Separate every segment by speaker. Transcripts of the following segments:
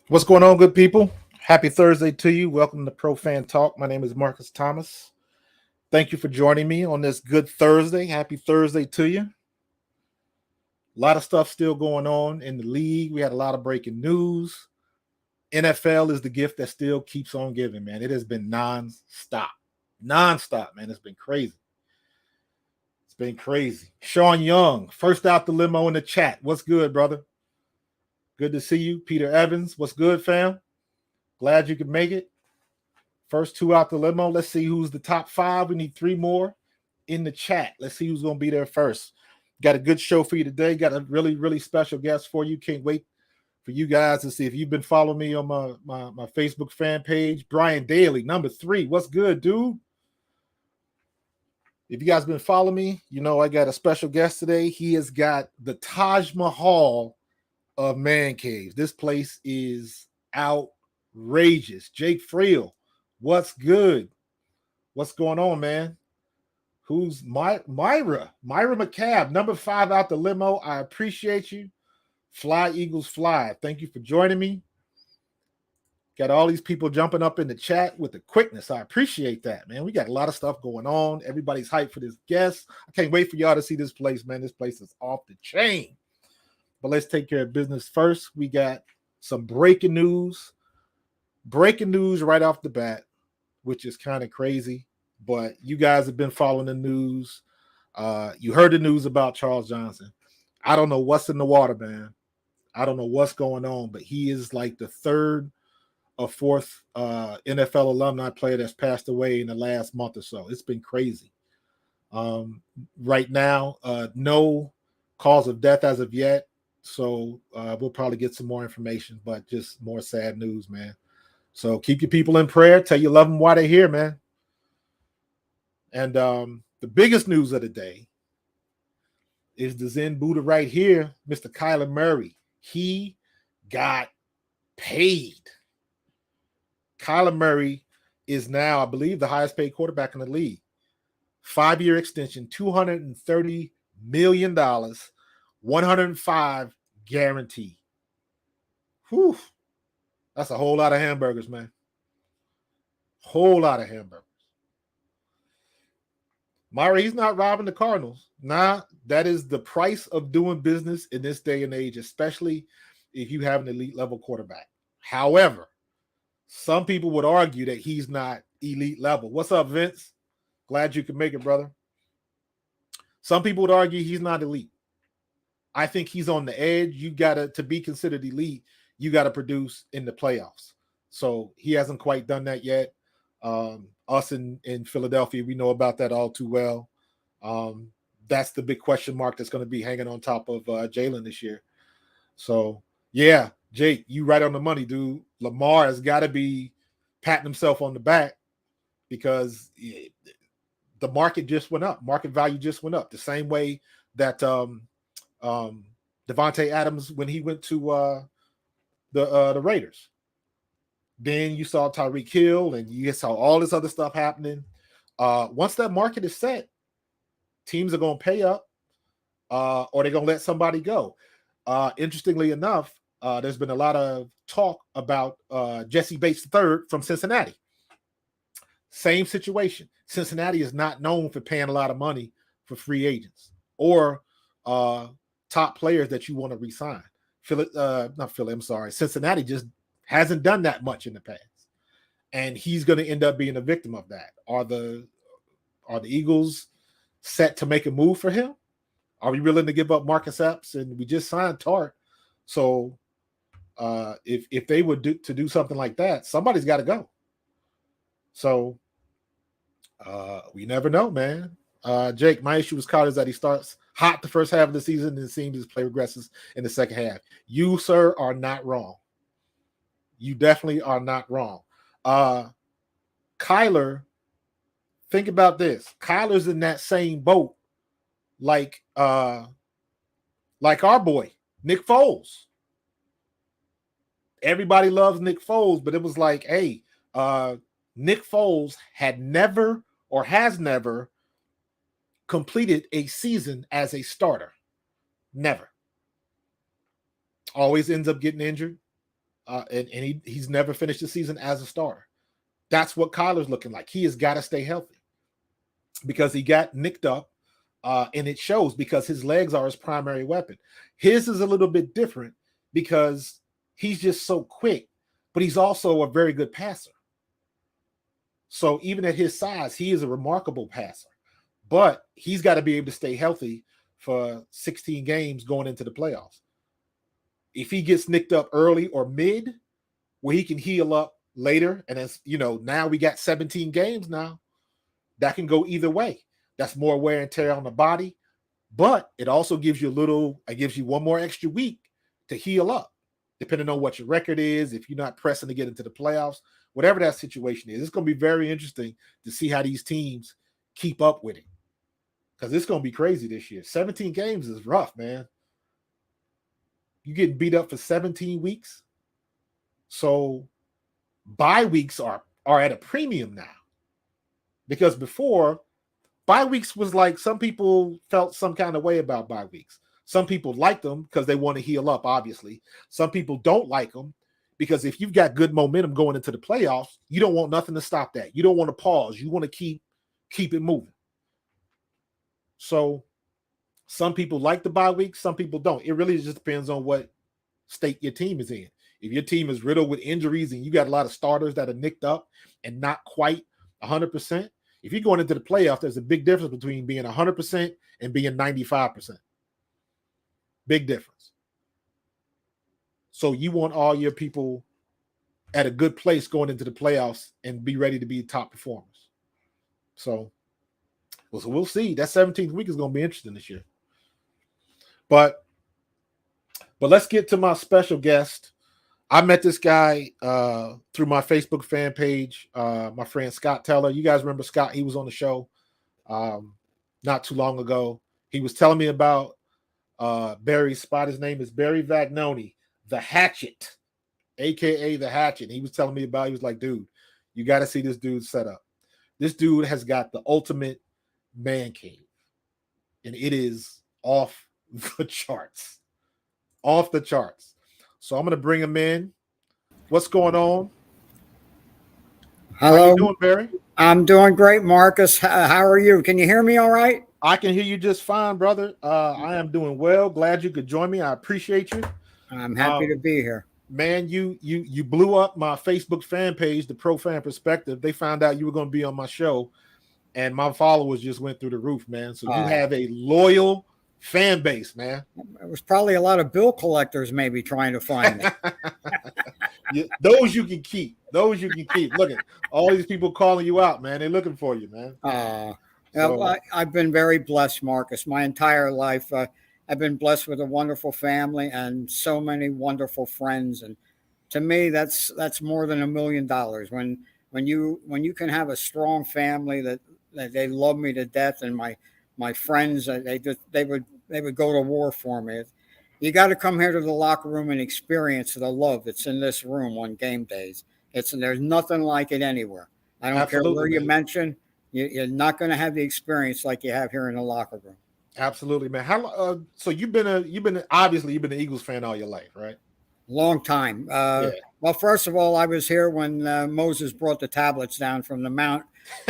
Speaker 1: What's going on, good people? Happy Thursday to you. Welcome to Pro Fan Talk. My name is Marcus Thomas. Thank you for joining me on this good Thursday. Happy Thursday to you. A lot of stuff still going on in the league. We had a lot of breaking news. NFL is the gift that still keeps on giving, man. It has been non-stop. Non-stop, man. It's been crazy. It's been crazy. Sean Young, first out the limo in the chat. What's good, brother? Good to see you. Peter Evans, what's good, fam? Glad you could make it. First two out the limo. Let's see who's the top five. We need three more in the chat. Let's see who's going to be there first. Got a good show for you today. Got a really, really special guest for you. Can't wait for you guys to see. If you've been following me on my Facebook fan page, Brian Daly, number 3. What's good, dude? If you guys been following me, you know I got a special guest today. He has got the Taj Mahal of man caves. This place is outrageous. Jake Friel, what's good? What's going on, man? Who's Myra McCabe, number 5 out the limo. I appreciate you. Fly Eagles fly. Thank you for joining me. Got all these people jumping up in the chat with the quickness. I appreciate that, man. We got a lot of stuff going on. Everybody's hyped for this guest. I can't wait for y'all to see this place, man. This place is off the chain. But let's take care of business first. We got some breaking news. Breaking news right off the bat, which is kind of crazy. But you guys have been following the news. You heard the news about Charles Johnson. I don't know what's in the water, man. I don't know what's going on, but he is like the third or fourth NFL alumni player that's passed away in the last month or so. It's been crazy. Right now, no cause of death as of yet. So we'll probably get some more information, but just more sad news, man. So keep your people in prayer. Tell you love them while they're here, man. And the biggest news of the day is the Zen Buddha right here, Mr. Kyler Murray. He got paid. Kyler Murray is now, I believe, the highest paid quarterback in the league. 5-year extension, $230 million, 105 guaranteed. Whew. That's a whole lot of hamburgers, man. Whole lot of hamburgers. Myra, he's not robbing the Cardinals. Nah, that is the price of doing business in this day and age, especially if you have an elite level quarterback. However, some people would argue that he's not elite level. What's up, Vince? Glad you could make it, brother. Some people would argue he's not elite. I think he's on the edge. You got to be considered elite, you got to produce in the playoffs. So he hasn't quite done that yet. Us in Philadelphia, we know about that all too well. That's the big question mark that's going to be hanging on top of JALEN this year. So, yeah, Jake, you right on the money, dude. Lamar has got to be patting himself on the back because the market just went up. Market value just went up the same way that Devontae Adams when he went to the Raiders. Then you saw Tyreek Hill and you saw all this other stuff happening. Once that market is set, teams are going to pay up or they're going to let somebody go. Interestingly enough, there's been a lot of talk about Jesse Bates III from Cincinnati. Same situation. Cincinnati is not known for paying a lot of money for free agents or top players that you want to re-sign. Cincinnati just hasn't done that much in the past. And he's going to end up being a victim of that. Are the Eagles set to make a move for him? Are we willing to give up Marcus Epps? And we just signed Tart. So if they would do something like that, somebody's got to go. So we never know, man. Jake, my issue with Kyler is that he starts hot the first half of the season and it seems his play regresses in the second half. You, sir, are not wrong. You definitely are not wrong. Kyler, think about this. Kyler's in that same boat like our boy, Nick Foles. Everybody loves Nick Foles, but it was like, hey, Nick Foles had never or has never completed a season as a starter. Never. Always ends up getting injured. and he's never finished the season as a starter. That's what Kyler's looking like. He has got to stay healthy because he got nicked up, and it shows because his legs are his primary weapon. His is a little bit different because he's just so quick, but he's also a very good passer. So even at his size, he is a remarkable passer, but he's got to be able to stay healthy for 16 games going into the playoffs. If he gets nicked up early or mid, where he can heal up later, and as you know, now we got 17 games now, that can go either way. That's more wear and tear on the body, but it also gives you one more extra week to heal up, depending on what your record is, if you're not pressing to get into the playoffs, whatever that situation is. It's going to be very interesting to see how these teams keep up with it, because it's going to be crazy this year. 17 games is rough, man. You get beat up for 17 weeks. So bye weeks are at a premium now, because before, bye weeks was like, some people felt some kind of way about bye weeks. Some people like them because they want to heal up, obviously. Some people don't like them because if you've got good momentum going into the playoffs, you don't want nothing to stop that. You don't want to pause. You want to keep it moving. So some people like the bye week, some people don't. It really just depends on what state your team is in. If your team is riddled with injuries and you got a lot of starters that are nicked up and not quite 100%, if you're going into the playoff, there's a big difference between being 100% and being 95%. Big difference. So you want all your people at a good place going into the playoffs and be ready to be top performers. So we'll see. That 17th week is going to be interesting this year. But let's get to my special guest. I met this guy through my Facebook fan page, my friend Scott Teller. You guys remember Scott? He was on the show not too long ago. He was telling me about Barry's spot. His name is Barry Vagnoni, the Hatchet, a.k.a. the Hatchet. He was telling me about, he was like, dude, you got to see this dude's setup. This dude has got the ultimate man cave, and it is off the charts. Off the charts. So I'm going to bring him in. What's going on?
Speaker 2: Hello.
Speaker 1: How you doing, Barry?
Speaker 2: I'm doing great, Marcus. How are you? Can you hear me all right?
Speaker 1: I can hear you just fine, brother. I am doing well. Glad you could join me. I appreciate you.
Speaker 2: I'm happy to be here.
Speaker 1: Man, you blew up my Facebook fan page, the Pro Fan Perspective. They found out you were going to be on my show, and my followers just went through the roof, man. So you have a loyal fan base, man.
Speaker 2: It was probably a lot of bill collectors maybe trying to find me.
Speaker 1: Those you can keep. Those you can keep. Look at all these people calling you out, man. They're looking for you, man.
Speaker 2: I've been very blessed, Marcus. My entire life, I've been blessed with a wonderful family and so many wonderful friends. And to me, that's more than $1 million. When you can have a strong family that they love me to death, and my friends, they would go to war for me. You got to come here to the locker room and experience the love that's in this room on game days. There's nothing like it anywhere. I don't care where you mention. You're not going to have the experience like you have here in the locker room.
Speaker 1: Absolutely, man. How so you've been an Eagles fan all your life, right?
Speaker 2: Long time. Well, first of all, I was here when Moses brought the tablets down from the mount.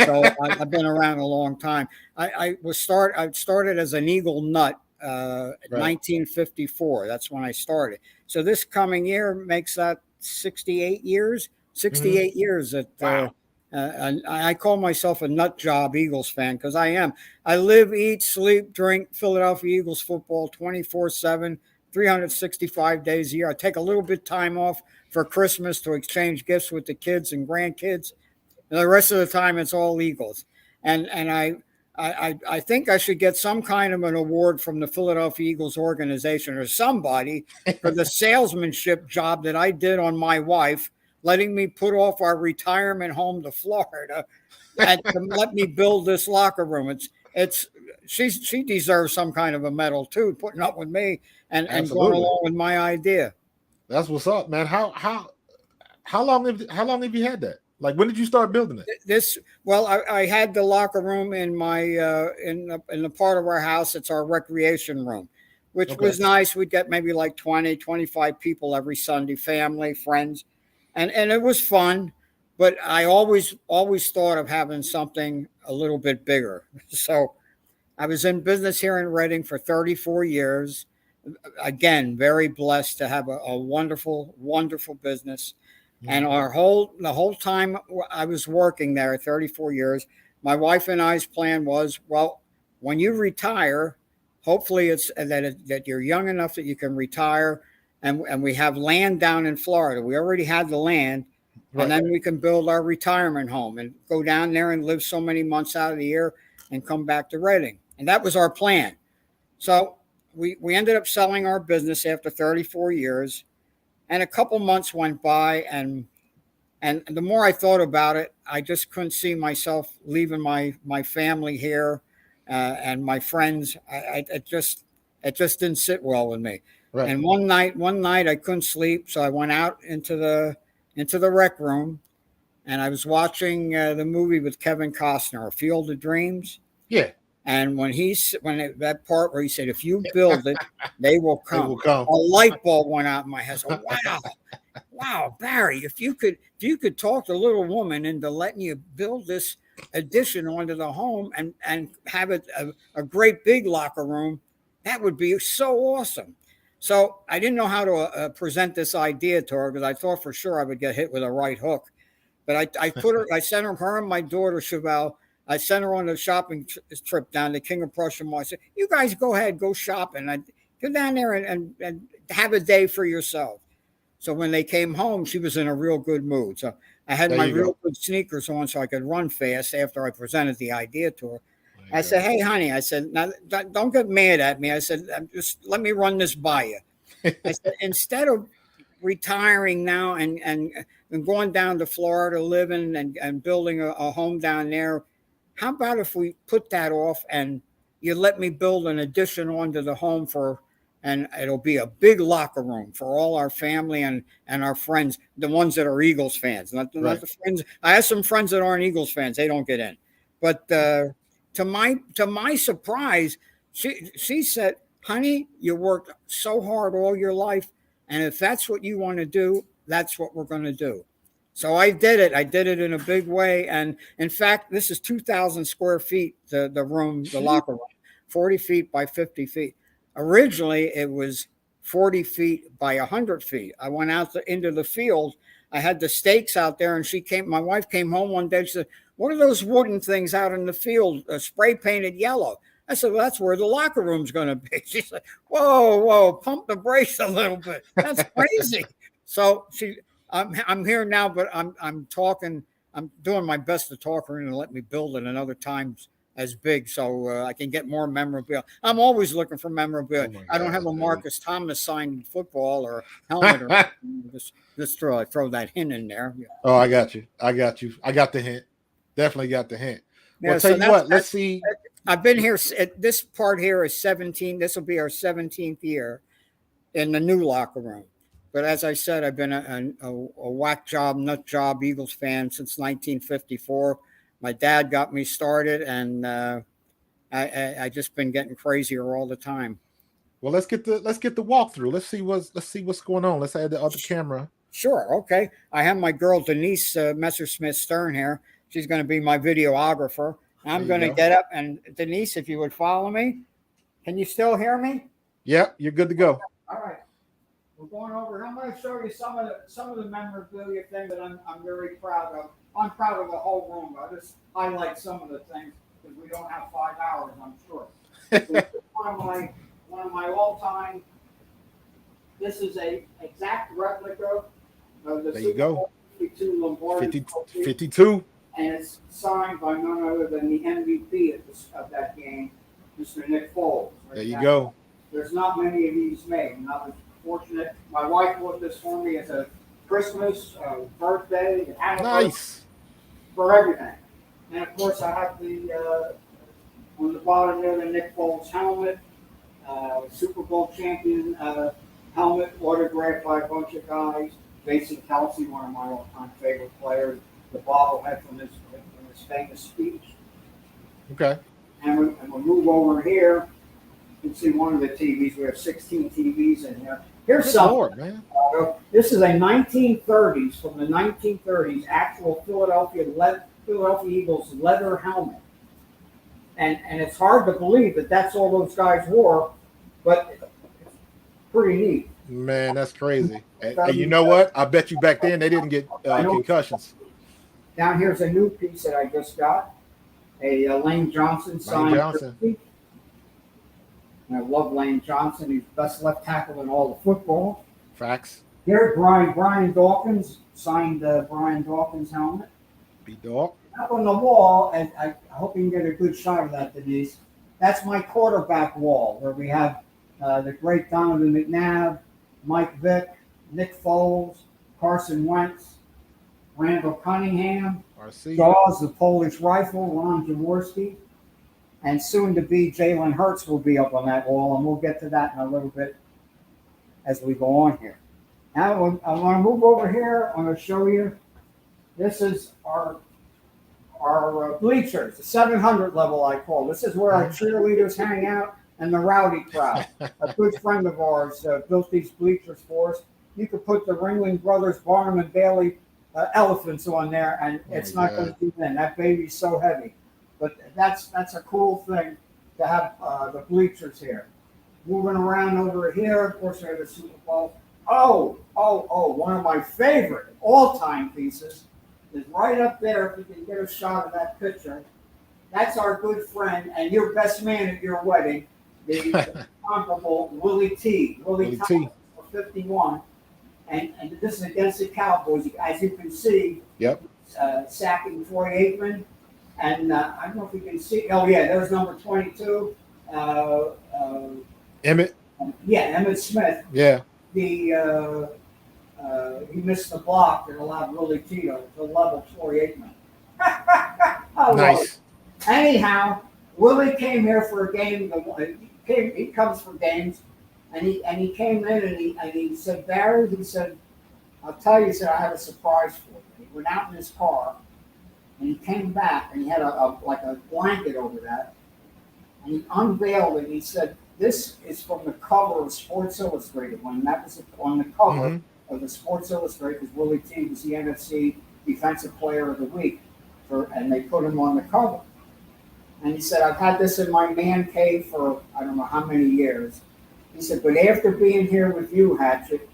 Speaker 2: So I've been around a long time. I started as an Eagle nut, 1954. That's when I started. So this coming year makes that 68 years. 68 years that. Wow. And I call myself a nut job Eagles fan because I am. I live, eat, sleep, drink Philadelphia Eagles football 24/7, 365 days a year. I take a little bit of time off for Christmas to exchange gifts with the kids and grandkids. And the rest of the time, it's all Eagles. And I think I should get some kind of an award from the Philadelphia Eagles organization or somebody for the salesmanship job that I did on my wife, letting me put off our retirement home to Florida and to let me build this locker room. She deserves some kind of a medal too, putting up with me and going along with my idea.
Speaker 1: That's what's up, man. How long have you had that? Like, when did you start building it?
Speaker 2: I had the locker room in my in the part of our house. It's our recreation room. which was nice. We'd get maybe like 20, 25 people every Sunday, family, friends, and it was fun. But I always thought of having something a little bit bigger. So I was in business here in Reading for 34 years. Again, very blessed to have a wonderful, wonderful business. And the whole time I was working there, 34 years, my wife and I's plan was, well, when you retire, hopefully it's that you're young enough that you can retire, and we have land down in Florida. We already had the land, and then we can build our retirement home and go down there and live so many months out of the year and come back to Reading. And that was our plan. So we ended up selling our business after 34 years, and a couple months went by, and the more I thought about it, I just couldn't see myself leaving my family here and my friends. It just didn't sit well with me. Right. And one night I couldn't sleep, so I went out into the rec room, and I was watching the movie with Kevin Costner, A Field of Dreams.
Speaker 1: Yeah.
Speaker 2: And that part where he said, "If you build it, they will come." They will come. A light bulb went out in my head. So, wow, Barry, if you could talk the little woman into letting you build this addition onto the home and have it a great big locker room, that would be so awesome. So I didn't know how to present this idea to her, because I thought for sure I would get hit with a right hook. But I sent her and my daughter Chevelle. I sent her on a shopping trip down to King of Prussia Mall. I said, "You guys go ahead, go shopping. Go down there and have a day for yourself." So when they came home, she was in a real good mood. So I had my real good sneakers on so I could run fast after I presented the idea to her. I said, "Hey, honey," I said, "now, don't get mad at me." I said, "Just let me run this by you." I said, "Instead of retiring now and going down to Florida, living and building a home down there, how about if we put that off and you let me build an addition onto the home and it'll be a big locker room for all our family and our friends, the ones that are Eagles fans, not the friends. I have some friends that aren't Eagles fans; they don't get in. But to my surprise, she said, "Honey, you worked so hard all your life, and if that's what you want to do, that's what we're going to do." So I did it. I did it in a big way. And in fact, this is 2,000 square feet, the room, the locker room, 40 feet by 50 feet. Originally, it was 40 feet by 100 feet. I went out into the field. I had the stakes out there, and my wife came home one day. She said, "What are those wooden things out in the field, spray painted yellow?" I said, "Well, that's where the locker room's going to be." She said, whoa, pump the brakes a little bit. That's crazy. So I'm here now, but I'm talking. I'm doing my best to talk her into let me build it another time as big, so I can get more memorabilia. I'm always looking for memorabilia. I don't have a Marcus Thomas signed football or helmet or just throw that hint in there.
Speaker 1: Oh, I got you. I got the hint. Definitely got the hint. Well, tell you what. Let's see.
Speaker 2: I've been here. This part here is 17. This will be our 17th year in the new locker room. But as I said, I've been a whack job, nut job Eagles fan since 1954. My dad got me started, and I just been getting crazier all the time.
Speaker 1: Well, let's get the walkthrough. Let's see what's going on. Let's add the other camera.
Speaker 2: Sure. Okay. I have my girl Denise Messersmith Stern here. She's going to be my videographer. I'm going to get up, and Denise, if you would follow me. Can you still hear me?
Speaker 1: Yeah, you're good to go.
Speaker 2: All right. We're going over. I'm going to show you some of the memorabilia things that I'm very proud of. I'm proud of the whole room. I'll just highlight some of the things because we don't have 5 hours, I'm sure. one of my all-time. This is a exact replica of the Super Bowl 52 Lombardi
Speaker 1: 52.
Speaker 2: And it's signed by none other than the MVP of that game, Mr. Nick Foles.
Speaker 1: There you go.
Speaker 2: There's not many of these made, and I was fortunate. My wife bought this for me as a Christmas, birthday,
Speaker 1: nice
Speaker 2: for everything. And of course, I have the on the bottom there the Nick Foles helmet, Super Bowl champion helmet, autographed by a bunch of guys. Jason Kelsey, one of my all-time favorite players. The bobblehead from his famous speech.
Speaker 1: Okay.
Speaker 2: And we'll move over here. You can see one of the TVs. We have 16 TVs in here. Here's
Speaker 1: Good
Speaker 2: something.
Speaker 1: Lord, man.
Speaker 2: This is a 1930s, from the 1930s, actual Philadelphia Eagles leather helmet. And it's hard to believe that that's all those guys wore, but it's pretty neat.
Speaker 1: Man, that's crazy. And you know what? I bet you back then they didn't get concussions.
Speaker 2: Down here's a new piece that I just got. A Lane Johnson signed. And I love Lane Johnson. He's best left tackle in all of football.
Speaker 1: Facts.
Speaker 2: Here, Brian Dawkins signed Brian Dawkins helmet.
Speaker 1: B-Dawk.
Speaker 2: Up on the wall, and I hope you can get a good shot of that, Denise. That's my quarterback wall, where we have the great Donovan McNabb, Mike Vick, Nick Foles, Carson Wentz, Randall Cunningham,
Speaker 1: RC.
Speaker 2: Jaws, the Polish Rifle, Ron Jaworski, and soon to be Jalen Hurts will be up on that wall, and we'll get to that in a little bit as we go on here. Now I want to move over here. I'm going to show you. This is our bleachers, the 700 level I call. This is where our cheerleaders hang out and the rowdy crowd. A good friend of ours built these bleachers for us. You could put the Ringling Brothers, Barnum and Bailey elephants on there, and it's not going to do that. That baby's so heavy. But that's a cool thing to have the bleachers here. Moving around over here, of course, we have the Super Bowl. Oh, one of my favorite all-time pieces is right up there. If you can get a shot of that picture, that's our good friend and your best man at your wedding, the comparable Willie T. Willie T. 51, and this is against the Cowboys. As you can see, sacking Troy Aikman, and I don't know if you can see. Oh yeah, there's number 22.
Speaker 1: Emmett.
Speaker 2: Emmett Smith.
Speaker 1: Yeah.
Speaker 2: He missed the block that allowed Willie T to level Troy Aikman.
Speaker 1: Nice.
Speaker 2: Anyhow, Willie came here for a game. He comes for games, and he came in and he said, Barry, he said, I'll tell you, he said, I have a surprise for you. He went out in his car, and he came back, and he had a blanket over that, and he unveiled it. And he said, this is from the cover of Sports Illustrated. When that was on the cover of the Sports Illustrated, because Willie T was the NFC Defensive Player of the Week, and they put him on the cover. And he said, I've had this in my man cave for I don't know how many years. He said, but after being here with you, Hatchet,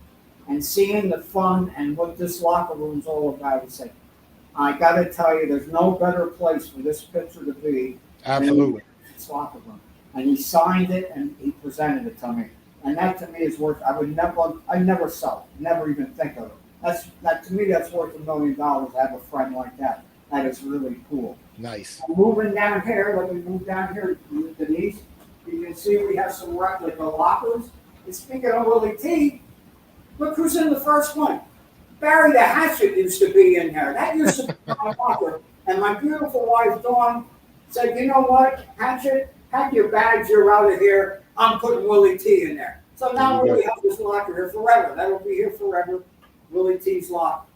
Speaker 2: and seeing the fun and what this locker room's all about, he said, I got to tell you, there's no better place for this picture to be.
Speaker 1: Absolutely.
Speaker 2: Than this locker room. And he signed it and he presented it to me. And that to me is worth, I never sell it, never even think of it. To me, that's worth $1 million to have a friend like that. That is really cool.
Speaker 1: Nice.
Speaker 2: Moving down here, let me move down here, Denise. You can see we have some replica lockers. And speaking of Willie T, look who's in the first one. Barry the Hatchet used to be in there. That used to be my locker. And my beautiful wife, Dawn, said, you know what, Hatchet, pack your bags, you're out of here. I'm putting Willie T in there. So now we have this locker here forever. That'll be here forever. Willie T's locker.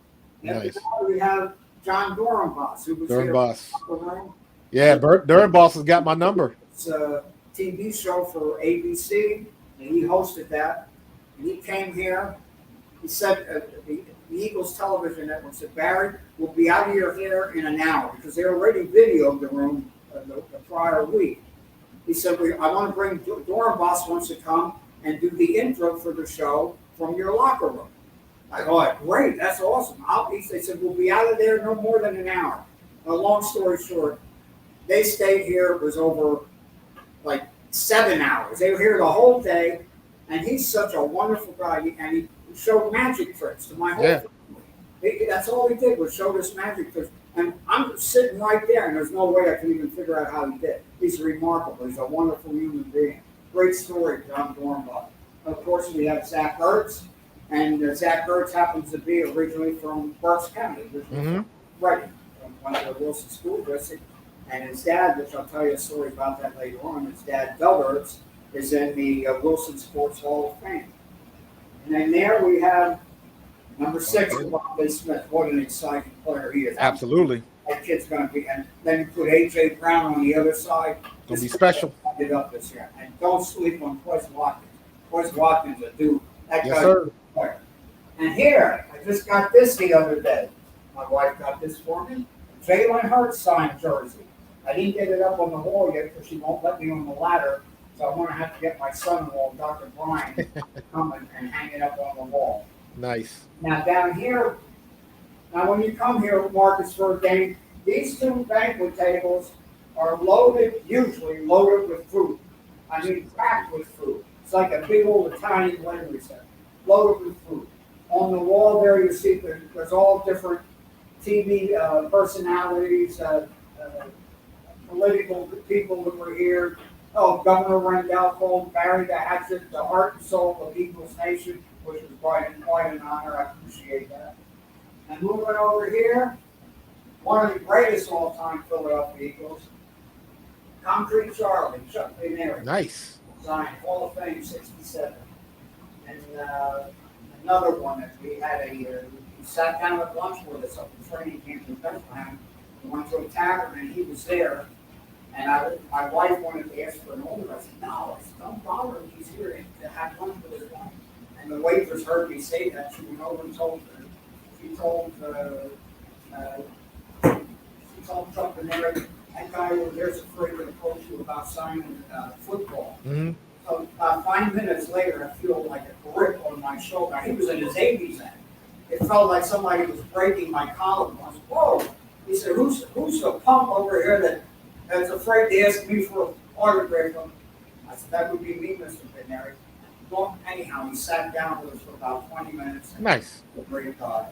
Speaker 1: Nice.
Speaker 2: We have John Dorenbos, who was
Speaker 1: Dorenbos. Yeah, Dorenbos has got my number.
Speaker 2: It's a TV show for ABC, and he hosted that. And he came here. He said, the Eagles television network said, Barry, we'll be out of your hair in an hour, because they already videoed the room the prior week. He said, I want to bring Dorenbos wants to come and do the intro for the show from your locker room. I thought, great, that's awesome. They said, we'll be out of there no more than an hour. Long story short, they stayed here. It was over like 7 hours. They were here the whole day, and he's such a wonderful guy. And he showed magic tricks to my whole family. That's all he did was show us magic tricks. And I'm sitting right there, and there's no way I can even figure out how he did. He's remarkable. He's a wonderful human being. Great story, John Dorenbos. Of course, we have Zach Ertz. And Zach Ertz happens to be originally from Berks County, from Reading, went to the Wilson School District. And his dad, which I'll tell you a story about that later on, his dad, Doug Ertz, is in the Wilson Sports Hall of Fame. And then there we have number 6, Devon Smith. What an exciting player he is.
Speaker 1: Absolutely.
Speaker 2: That kid's going to be. And then you put A.J. Brown on the other side.
Speaker 1: Going to be special.
Speaker 2: it up this year. And don't sleep on Quez Watkins. Quez Watkins, a dude. That
Speaker 1: Yes,
Speaker 2: guy's
Speaker 1: sir.
Speaker 2: a player. And here, I just got this the other day. My wife got this for me. Jalen Hurts signed jersey. I didn't get it up on the wall yet because she won't let me on the ladder. So I'm going to have to get my son-in-law, Dr. Brian, to come and hang it up on the wall.
Speaker 1: Nice.
Speaker 2: Now down here, now when you come here, Marcus, for a game, these two banquet tables are loaded, usually loaded with food. I mean, packed with food. It's like a big old Italian wedding reception, loaded with food. On the wall there, you see there's all different TV personalities, political people that were here. Oh, Governor Randolph, Barry the Hatchet, the heart and soul of Eagles Nation, which was quite an honor. I appreciate that. And moving over here, one of the greatest all-time Philadelphia Eagles, Concrete Charlie, Chuck Veneri.
Speaker 1: Nice.
Speaker 2: Signed Hall of Fame '67. And another one that we had he sat down at lunch with us up in training camp in Bethlehem. We went to a tavern and he was there. And my wife wanted to ask for an order. I said, no, don't bother him. He's here to have lunch with his wife. And the waitress heard me say that. She went over and told her. She told Chuck and Eric, that guy over there's afraid to approach you about signing football.
Speaker 1: Mm-hmm.
Speaker 2: So 5 minutes later, I feel like a grip on my shoulder. He was in his 80s then. It felt like somebody was breaking my collarbone. Whoa! He said, "Who's the punk over here that's afraid to ask me for an autograph?" I said, "That would be me, Mr. Veneri." Well, anyhow, he sat down with us for about 20 minutes.
Speaker 1: Nice.
Speaker 2: A great guy.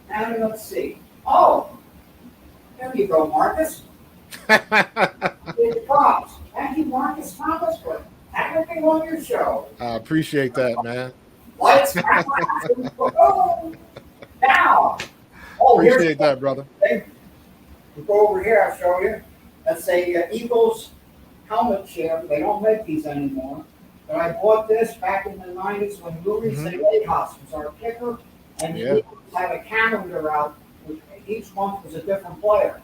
Speaker 2: And let's see. Oh, there you go, Marcus. Props. Thank you, Marcus Thomas, for having me on your show.
Speaker 1: I appreciate that, man.
Speaker 2: Lights. Now. Oh,
Speaker 1: Appreciate that, brother.
Speaker 2: We go over here, I'll show you. That's a Eagles helmet chair. They don't make these anymore. But I bought this back in the 90s when Louis J.House was our kicker. And the Eagles had a calendar out, which each month was a different player.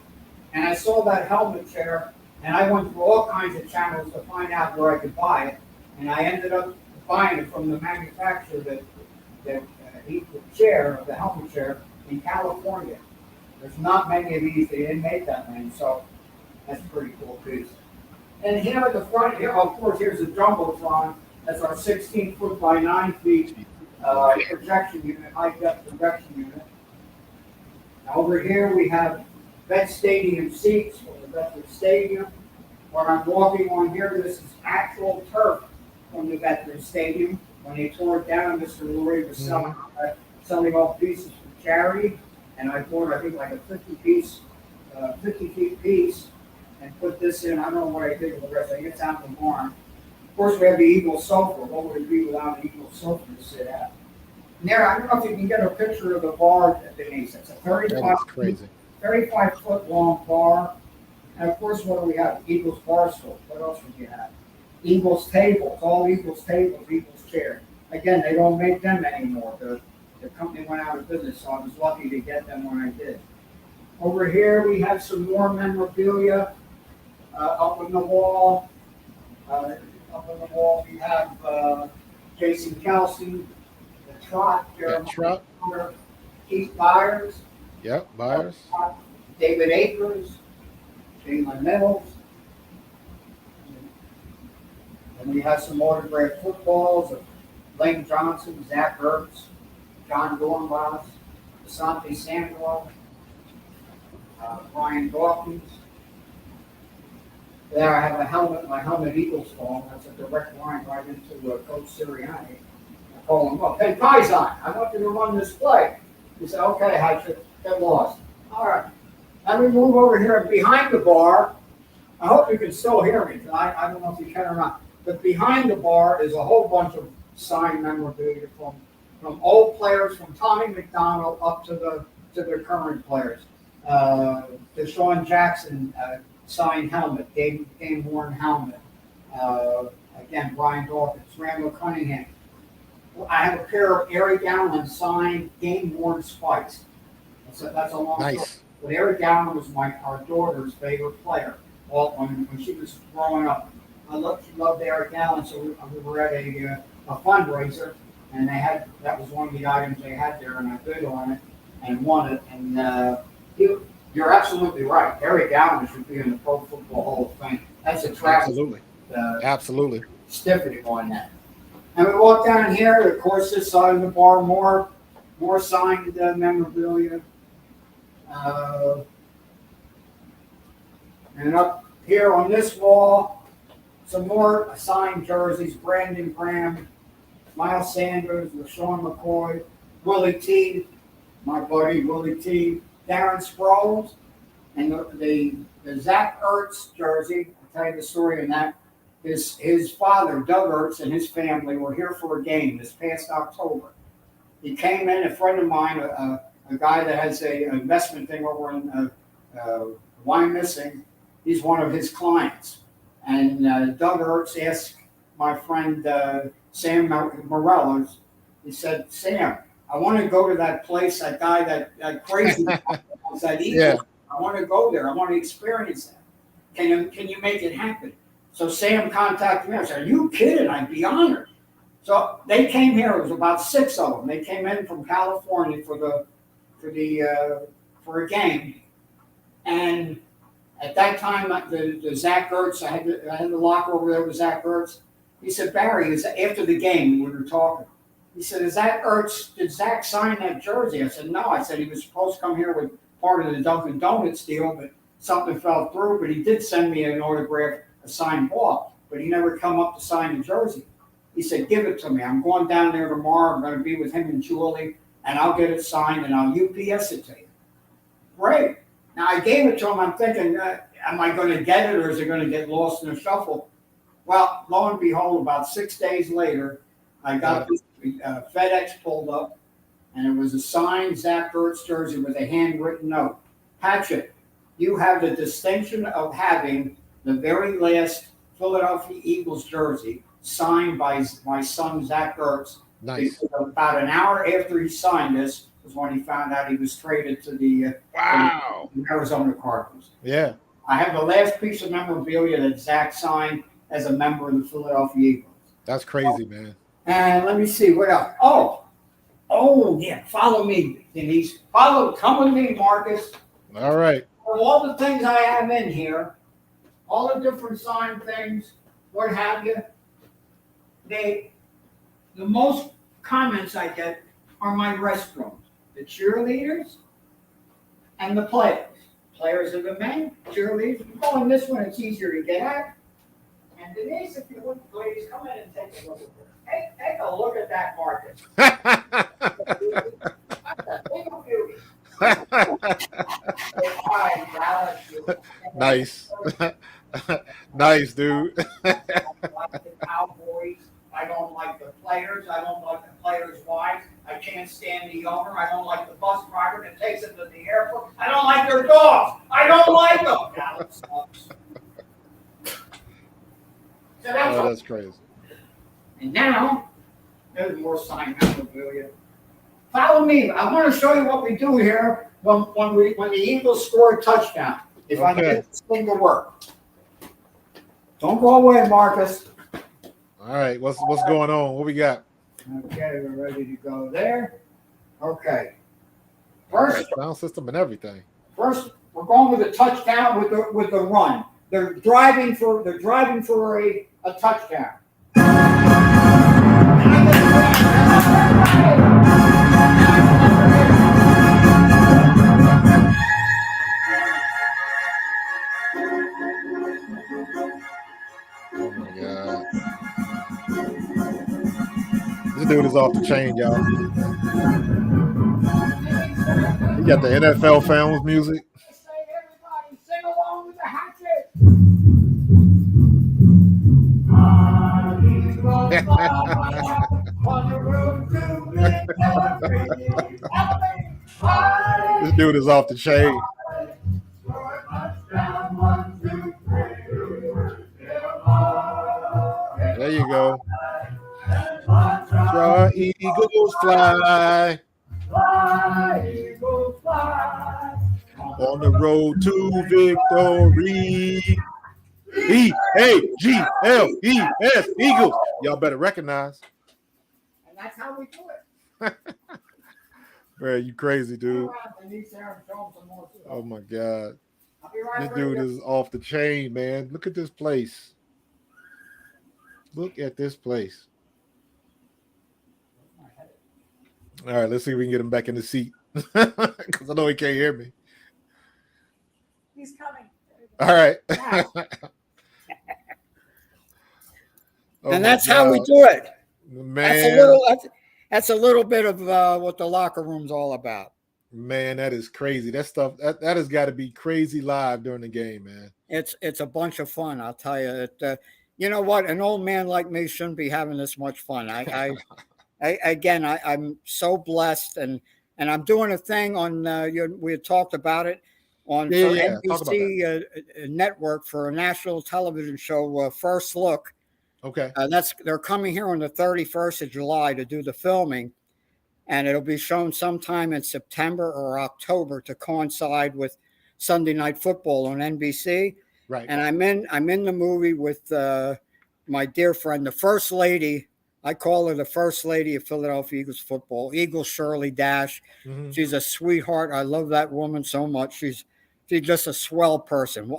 Speaker 2: And I saw that helmet chair, and I went through all kinds of channels to find out where I could buy it. And I ended up buying it from the manufacturer that the chair, the helmet chair, in California. There's not many of these. They didn't make that many, so that's a pretty cool piece. And here at the front, here, of course, here's a Jumbotron. That's our 16 foot by 9 feet projection unit, high-def projection unit. Now over here we have Vet Stadium seats for the Veterans Stadium. What I'm walking on here, this is actual turf from the Veterans Stadium. When they tore it down, Mr. Lurie was selling off pieces for charity, and I bought, I think, like a 50 feet piece, and put this in. I don't know what I did with the rest. I think it's out in the barn. Of course, we have the Eagle sofa. What would it be without an Eagle sofa to sit at? And there, I don't know if you can get a picture of the bar beneath. It's a 35 foot long bar. And of course, what do we have? Eagles bar stool. What else would you have? Eagles tables, all Eagles tables, Eagles chairs. Again, they don't make them anymore. The company went out of business, so I was lucky to get them when I did. Over here, we have some more memorabilia up on the wall. We have Jason Kelsey, the Trot, Jeremiah Hunter, Keith Byers.
Speaker 1: Yep, Byers.
Speaker 2: David Akers, Jalen Mills. And we have some autographed footballs of Lane Johnson, Zach Ertz, John Dornbos, Asante Samuel, Ryan Dawkins. There I have a helmet, my helmet Eagles phone. That's a direct line right into Coach Sirianni. I call him up. Hey, Kaizen, I want you to run this play. He said, okay, Hatchet, get lost. All right. Let me move over here behind the bar. I hope you can still hear me. I don't know if you can or not. But behind the bar is a whole bunch of signed memorabilia from old players, from Tommy McDonald up to the current players. Deshaun Jackson signed helmet, game-worn helmet. Again, Brian Dawkins, Randall Cunningham. I have a pair of Eric Allen signed game-worn spikes. That's a long story. But Eric Allen was our daughter's favorite player when she was growing up. loved Derrick Allen, so we were at a fundraiser, and that was one of the items they had there, and I bid on it and won it. And you're absolutely right. Derrick Allen should be in the Pro Football Hall of Fame. That's a travesty.
Speaker 1: Absolutely.
Speaker 2: Stiffening on that. And we walk down here. Of course, this side of the bar, more signed memorabilia. And up here on this wall, some more signed jerseys: Brandon Graham, Miles Sanders, LaShawn McCoy, Willie T, my buddy Willie T, Darren Sproles, and the Zach Ertz jersey. I'll tell you the story on that. His father, Doug Ertz, and his family were here for a game this past October. He came in, a friend of mine, a guy that has a investment thing over in Wyomissing. He's one of his clients. And Doug Ertz asked my friend Sam Morellos, he said, Sam, I want to go to that place, that guy, that crazy guy, that Eagle. Yeah. I want to go there. I want to experience that. Can you make it happen? So Sam contacted me. I said, are you kidding? I'd be honored. So they came here. It was about 6 of them. They came in from California for a game. And at that time, the Zach Ertz, I had the locker over there with Zach Ertz. He said, Barry, after the game, we were talking. He said, did Zach sign that jersey? I said, no. I said, he was supposed to come here with part of the Dunkin' Donuts deal, but something fell through. But he did send me an autograph, a signed ball, but he never come up to sign the jersey. He said, give it to me. I'm going down there tomorrow. I'm going to be with him and Julie, and I'll get it signed, and I'll UPS it to you. Great. Now, I gave it to him. I'm thinking, am I going to get it, or is it going to get lost in the shuffle? Well, lo and behold, about 6 days later, I got this FedEx pulled up, and it was a signed Zach Ertz jersey with a handwritten note. Hatchet, you have the distinction of having the very last Philadelphia Eagles jersey signed by my son, Zach Ertz.
Speaker 1: Nice.
Speaker 2: About an hour after he signed this was when he found out he was traded to the Arizona Cardinals.
Speaker 1: Yeah.
Speaker 2: I have the last piece of memorabilia that Zach signed as a member of the Philadelphia Eagles.
Speaker 1: That's crazy, man.
Speaker 2: And let me see, what else? Oh, yeah, follow me, Denise. Come with me, Marcus.
Speaker 1: All right.
Speaker 2: All the things I have in here, all the different signed things, what have you, the most comments I get are my restrooms, the cheerleaders and the players. Players are the men, cheerleaders. You go in this one, it's easier to get at. And Denise, if you would please come in and take a look at this. Take a look at that, Marcus.
Speaker 1: Nice. Nice, dude.
Speaker 2: I don't like the Cowboys. I don't like the players. I don't like the players' wives. I can't stand the owner. I don't like the bus driver that takes them to the airport. I don't like their dogs. I don't like them. Dallas sucks. So
Speaker 1: that's crazy.
Speaker 2: And now, there's more signed memorabilia. Follow me. I want to show you what we do here when the Eagles score a touchdown. If I get this thing to work. Don't go away, Marcus.
Speaker 1: All right. What's going on? What we got?
Speaker 2: Okay, we're ready to go there. Okay. First,
Speaker 1: sound system and everything.
Speaker 2: First, we're going with a touchdown with the run. They're driving for a touchdown.
Speaker 1: Oh my God. This dude is off the chain, y'all. He got the NFL Films music.
Speaker 2: Everybody sing along with the hatchet.
Speaker 1: This dude is off the chain. There you go. Fly, eagles fly.
Speaker 2: Fly, eagles fly.
Speaker 1: On the road to victory. EAGLES, Eagles. Y'all better recognize.
Speaker 2: And that's how we do it.
Speaker 1: Bro, you crazy, dude. Oh my God. This dude is off the chain, man. Look at this place. Look at this place. All right, let's see if we can get him back in the seat. Because I know he can't hear me.
Speaker 3: He's coming.
Speaker 1: All right.
Speaker 2: And that's how we do it.
Speaker 1: Man.
Speaker 2: That's a little bit of what the locker room's all about.
Speaker 1: Man, that is crazy. That stuff that has got to be crazy live during the game, man.
Speaker 2: It's a bunch of fun, I'll tell you. You know what? An old man like me shouldn't be having this much fun. I'm so blessed, and I'm doing a thing on. We had talked about it on NBC network for a national television show, First Look.
Speaker 1: Okay.
Speaker 2: They're coming here on the 31st of July to do the filming, and it'll be shown sometime in September or October to coincide with Sunday Night Football on NBC.
Speaker 1: Right.
Speaker 2: And I'm in the movie with my dear friend, the First Lady. I call her the First Lady of Philadelphia Eagles football, Eagles Shirley Dash.
Speaker 1: Mm-hmm.
Speaker 2: She's a sweetheart. I love that woman so much. She's just a swell person,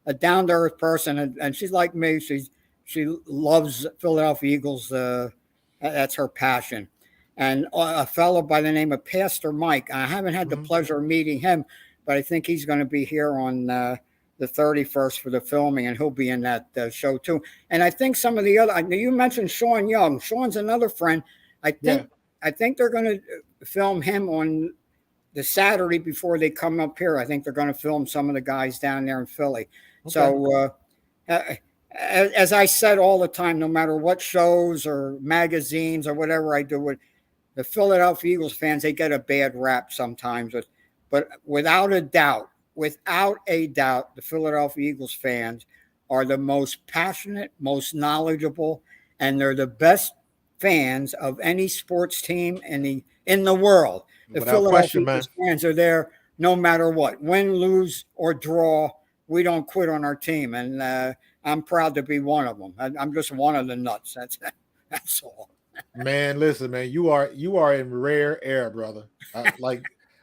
Speaker 2: a down-to-earth person, and she's like me. She loves Philadelphia Eagles. That's her passion. And a fellow by the name of Pastor Mike. I haven't had the pleasure of meeting him, but I think he's going to be here on the 31st for the filming, and he'll be in that show too. And I think some of the other, you mentioned Sean Young. Sean's another friend. I think they're going to film him on the Saturday before they come up here. I think they're going to film some of the guys down there in Philly. Okay. So, as I said all the time, no matter what shows or magazines or whatever I do with the Philadelphia Eagles fans, they get a bad rap sometimes. But without a doubt, the Philadelphia Eagles fans are the most passionate, most knowledgeable, and they're the best fans of any sports team in the world. The Philadelphia Eagles fans are there no matter what. Win, lose, or draw, we don't quit on our team. And I'm proud to be one of them. I'm just one of the nuts. That's all.
Speaker 1: Man, listen, man, you are in rare air, brother.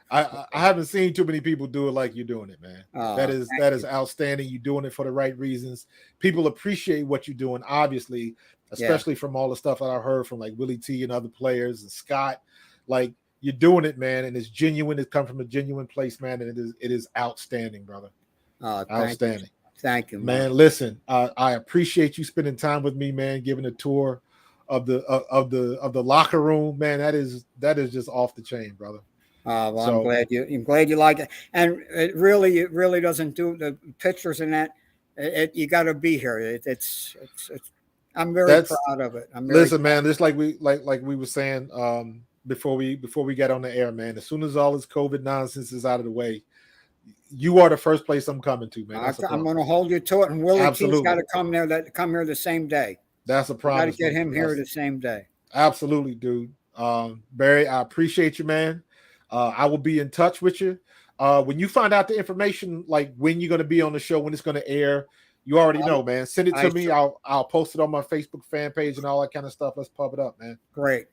Speaker 1: I haven't seen too many people do it like you're doing it, man. That is outstanding. You're doing it for the right reasons. People appreciate what you're doing, obviously, especially from all the stuff that I heard from like Willie T and other players and Scott. Like, you're doing it, man, and it's genuine. It comes from a genuine place, man, and it is outstanding, brother. Outstanding.
Speaker 2: Thank you,
Speaker 1: man. Listen, I appreciate you spending time with me, man. Giving a tour of the locker room, man. That is just off the chain, brother.
Speaker 2: Well, so, I'm glad you like it, and it really doesn't do the pictures and that. You got to be here. I'm very proud of it.
Speaker 1: Listen, man. Just like we were saying before we got on the air, man. As soon as all this COVID nonsense is out of the way, you are the first place I'm coming to, man.
Speaker 2: I'm going to hold you to it, and Willie T's got to come here the same day.
Speaker 1: That's a promise.
Speaker 2: Got to get him here the same day.
Speaker 1: Absolutely, dude. Barry, I appreciate you, man. I will be in touch with you. When you find out the information, like when you're going to be on the show, when it's going to air, you already know, man. Send it to me. I'll post it on my Facebook fan page and all that kind of stuff. Let's pub it up, man.
Speaker 2: Great.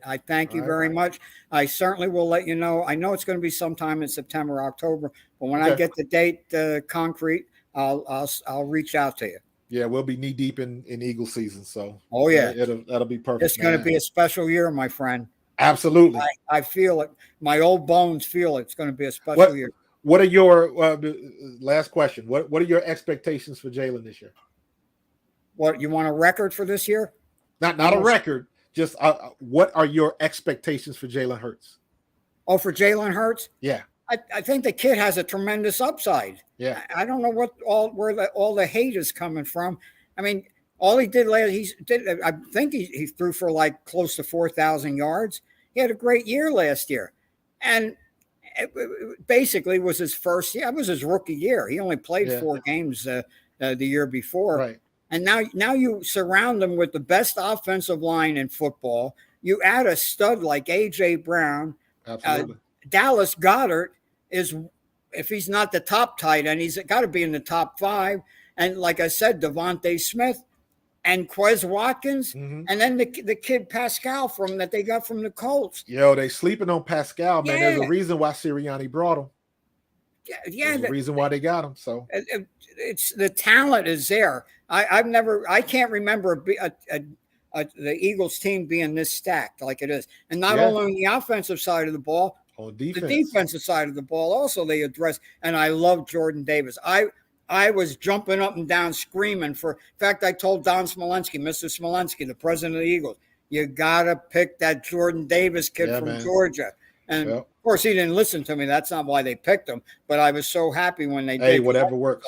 Speaker 2: I thank you very much. I certainly will let you know. I know it's going to be sometime in September, October, but when I get the date concrete, I'll reach out to you.
Speaker 1: Yeah, we'll be knee deep in Eagle season. So that'll be perfect.
Speaker 2: It's going to be a special year, my friend.
Speaker 1: Absolutely.
Speaker 2: I feel it. My old bones feel it. It's going to be a special year.
Speaker 1: What are your last question? What are your expectations for JALEN this year?
Speaker 2: What, you want a record for this year?
Speaker 1: Not a record. Just what are your expectations for Jalen Hurts?
Speaker 2: Oh, for Jalen Hurts?
Speaker 1: Yeah.
Speaker 2: I think the kid has a tremendous upside.
Speaker 1: Yeah.
Speaker 2: I don't know where all the hate is coming from. I mean, all he did I think he threw for like close to 4,000 yards. He had a great year last year. And it basically was his first year. It was his rookie year. He only played 4 games the year before.
Speaker 1: Right.
Speaker 2: And now you surround them with the best offensive line in football. You add a stud like A.J. Brown.
Speaker 1: Absolutely.
Speaker 2: Dallas Goedert is, if he's not the top tight end, he's got to be in the top 5. And like I said, Devontae Smith and Quez Watkins,
Speaker 1: Mhm.
Speaker 2: and then the kid Pascal that they got from the Colts.
Speaker 1: Yo, they sleeping on Pascal, man. There's a
Speaker 2: Yeah.
Speaker 1: reason why Sirianni brought him.
Speaker 2: Yeah,
Speaker 1: There's a reason why they got him. So
Speaker 2: it's the talent is there. I can't remember the Eagles team being this stacked like it is, and not only on the offensive side of the ball,
Speaker 1: on defense.
Speaker 2: the defensive side of the ball also they address. And I love Jordan Davis. I was jumping up and down screaming for. In fact, I told Don Smolensky, Mr. Smolensky, the president of the Eagles, you gotta pick that Jordan Davis kid from Georgia. And of course, he didn't listen to me. That's not why they picked him. But I was so happy when they did.
Speaker 1: Hey, whatever works.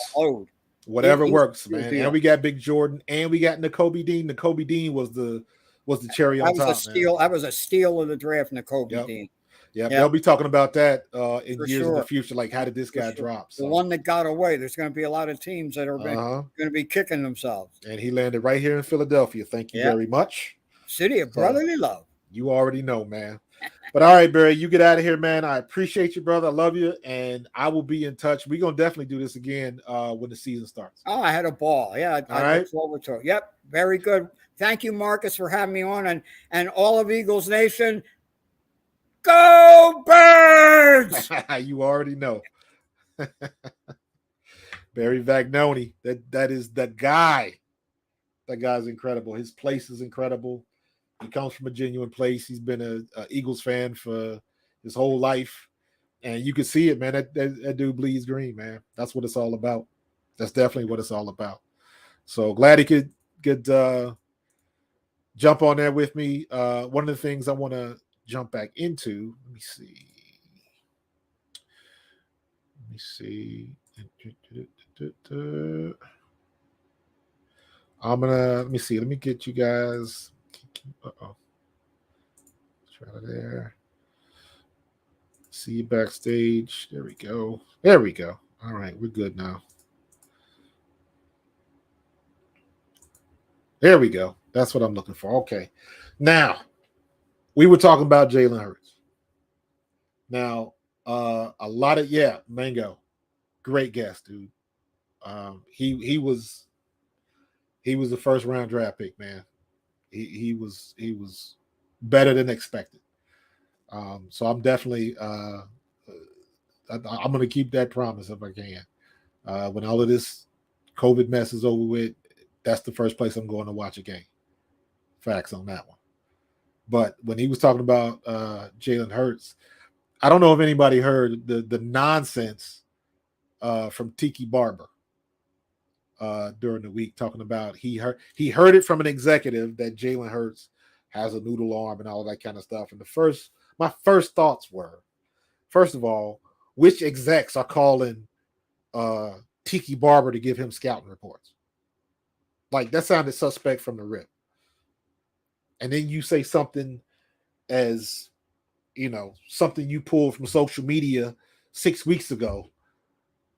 Speaker 1: Whatever works, man. And we got Big Jordan, and we got Nakobe Dean. Nakobe Dean was the cherry on top.
Speaker 2: That was a steal of the draft, Nakobe Dean.
Speaker 1: Yeah, they'll be talking about that in
Speaker 2: For
Speaker 1: years in the future. Like, how did this guy drop?
Speaker 2: So. The one that got away. There's going to be a lot of teams that are going to be kicking themselves.
Speaker 1: And he landed right here in Philadelphia. Thank you very much.
Speaker 2: City of brotherly love.
Speaker 1: You already know, man. But all right, Barry, you get out of here, man. I appreciate you, brother. I love you, and I will be in touch. We're going to definitely do this again when the season starts.
Speaker 2: Oh, I had a ball. Yeah, I look forward to it. Yep, very good. Thank you, Marcus, for having me on, and all of Eagles Nation. Go Birds!
Speaker 1: You already know. Barry Vagnoni, that is the guy. That guy's incredible. His place is incredible. He comes from a genuine place. He's been a Eagles fan for his whole life. And you can see it, man. That dude bleeds green, man. That's what it's all about. That's definitely what it's all about. So glad he could jump on there with me. One of the things I want to jump back into, let me see. Let me get you guys. Try there. See you backstage. There we go. All right, we're good now. There we go. That's what I'm looking for. Okay. Now, we were talking about Jalen Hurts. Now, a lot of Mango, great guest, dude. He was a first round draft pick, man. He was better than expected. So I'm definitely I'm going to keep that promise if I can. When all of this COVID mess is over with, that's the first place I'm going to watch a game. Facts on that one. But when he was talking about Jalen Hurts, I don't know if anybody heard the nonsense from Tiki Barber during the week, talking about he heard it from an executive that Jalen Hurts has a noodle arm and all of that kind of stuff. And my first thoughts were, first of all, which execs are calling Tiki Barber to give him scouting reports? Like, that sounded suspect from the rip. And then you say something as, something you pulled from social media 6 weeks ago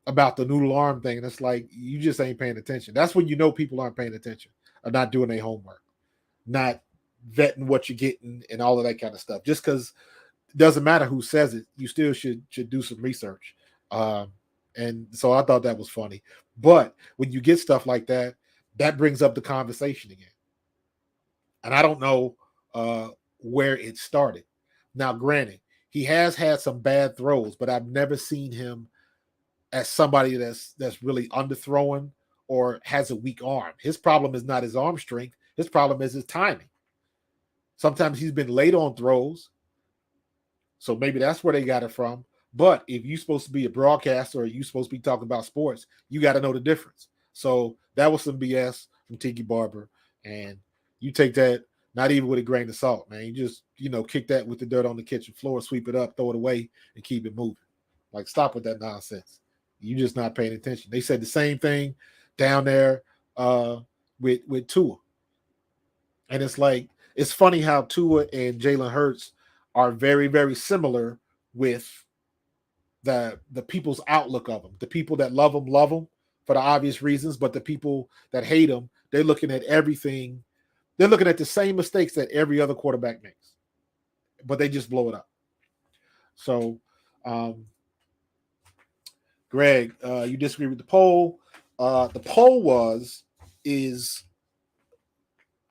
Speaker 1: about the noodle arm thing. And it's like, you just ain't paying attention. That's when you know people aren't paying attention or not doing their homework, not vetting what you're getting and all of that kind of stuff. Just because it doesn't matter who says it, you still should do some research. And so I thought that was funny. But when you get stuff like that, that brings up the conversation again. And I don't know where it started. Now, granted, he has had some bad throws, but I've never seen him as somebody that's really underthrowing or has a weak arm. His problem is not his arm strength. His problem is his timing. Sometimes he's been late on throws. So maybe that's where they got it from. But if you're supposed to be a broadcaster or you're supposed to be talking about sports, you got to know the difference. So that was some BS from Tiki Barber. And you take that not even with a grain of salt, man. You just, kick that with the dirt on the kitchen floor, sweep it up, throw it away, and keep it moving. Like, stop with that nonsense. You're just not paying attention. They said the same thing down there with Tua. And it's like, it's funny how Tua and Jalen Hurts are very, very similar with the people's outlook of them. The people that love them for the obvious reasons, but the people that hate them, they're looking at everything. They're looking at the same mistakes that every other quarterback makes, but they just blow it up. So, Greg, you disagree with the poll. The poll is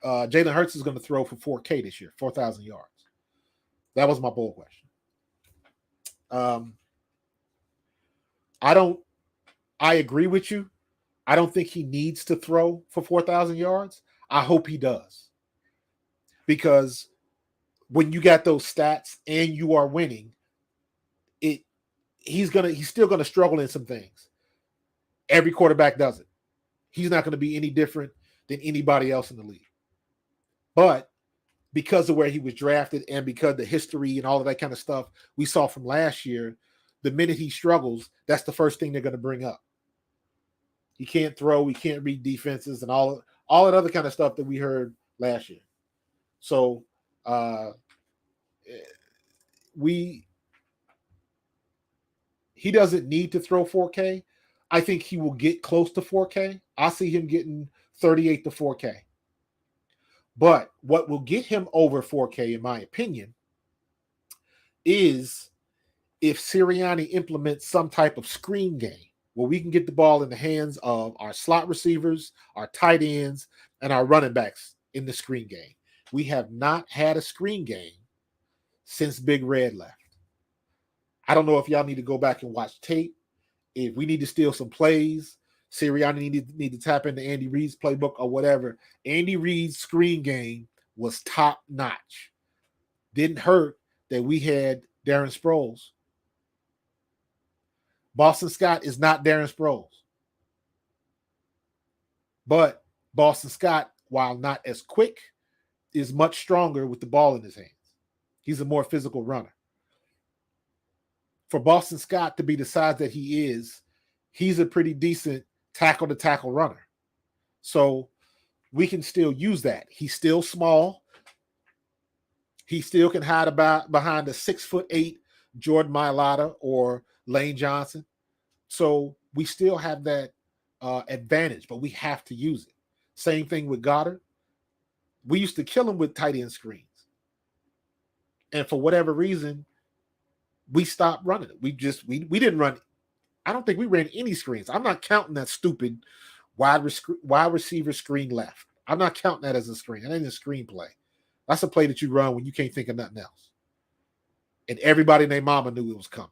Speaker 1: Jalen Hurts is going to throw for 4K this year, 4,000 yards. That was my poll question. I agree with you. I don't think he needs to throw for 4,000 yards. I hope he does. Because when you got those stats and you are winning, he's still gonna struggle in some things. Every quarterback does it. He's not going to be any different than anybody else in the league. But because of where he was drafted and because the history and all of that kind of stuff we saw from last year, the minute he struggles, that's the first thing they're going to bring up. He can't throw, he can't read defenses, and all that other kind of stuff that we heard last year. So he doesn't need to throw 4K. I think he will get close to 4K. I see him getting 38 to 4K. But what will get him over 4K, in my opinion, is if Sirianni implements some type of screen game where we can get the ball in the hands of our slot receivers, our tight ends, and our running backs in the screen game. We have not had a screen game since Big Red left. I don't know if y'all need to go back and watch tape. If we need to steal some plays, Sirianni need to tap into Andy Reid's playbook or whatever. Andy Reid's screen game was top notch. Didn't hurt that we had Darren Sproles. Boston Scott is not Darren Sproles. But Boston Scott, while not as quick, is much stronger with the ball in his hands. He's a more physical runner. For Boston Scott to be the size that he is, he's a pretty decent tackle-to-tackle runner. So we can still use that. He's still small. He still can hide behind a 6'8" Jordan Mailata or Lane Johnson. So we still have that advantage, but we have to use it. Same thing with Goddard. We used to kill him with tight end screens. And for whatever reason, we stopped running it. We didn't run. I don't think we ran any screens. I'm not counting that stupid wide receiver screen left. I'm not counting that as a screen. That ain't a screen play. That's a play that you run when you can't think of nothing else. And everybody named Mama knew it was coming.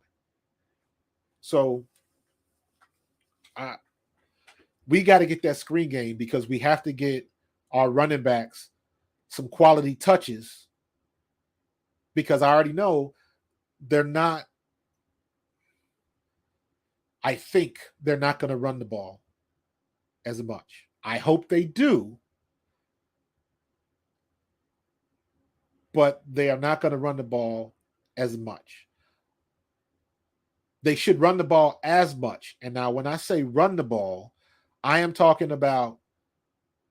Speaker 1: So we got to get that screen game because we have to get our running backs some quality touches because I already know I think they're not going to run the ball as much. I hope they do, but they are not going to run the ball as much. They should run the ball as much. And now when I say run the ball, I am talking about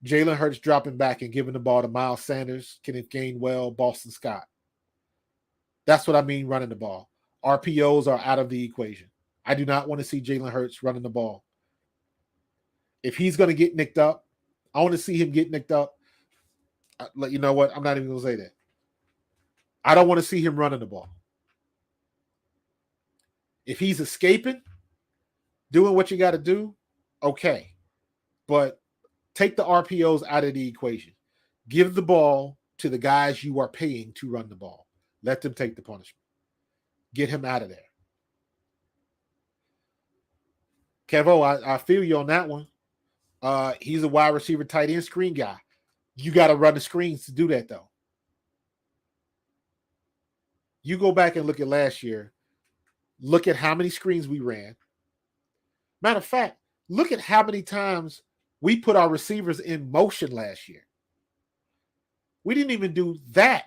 Speaker 1: Jalen Hurts dropping back and giving the ball to Miles Sanders, Kenneth Gainwell, Boston Scott. That's what I mean running the ball. RPOs are out of the equation. I do not want to see Jalen Hurts running the ball. If he's going to get nicked up, I want to see him get nicked up. You know what? I'm not even going to say that. I don't want to see him running the ball. If he's escaping, doing what you got to do, okay. But take the RPOs out of the equation. Give the ball to the guys you are paying to run the ball. Let them take the punishment. Get him out of there. Kevo, I feel you on that one. He's a wide receiver, tight end screen guy. You got to run the screens to do that, though. You go back and look at last year. Look at how many screens we ran. Matter of fact, look at how many times we put our receivers in motion last year. We didn't even do that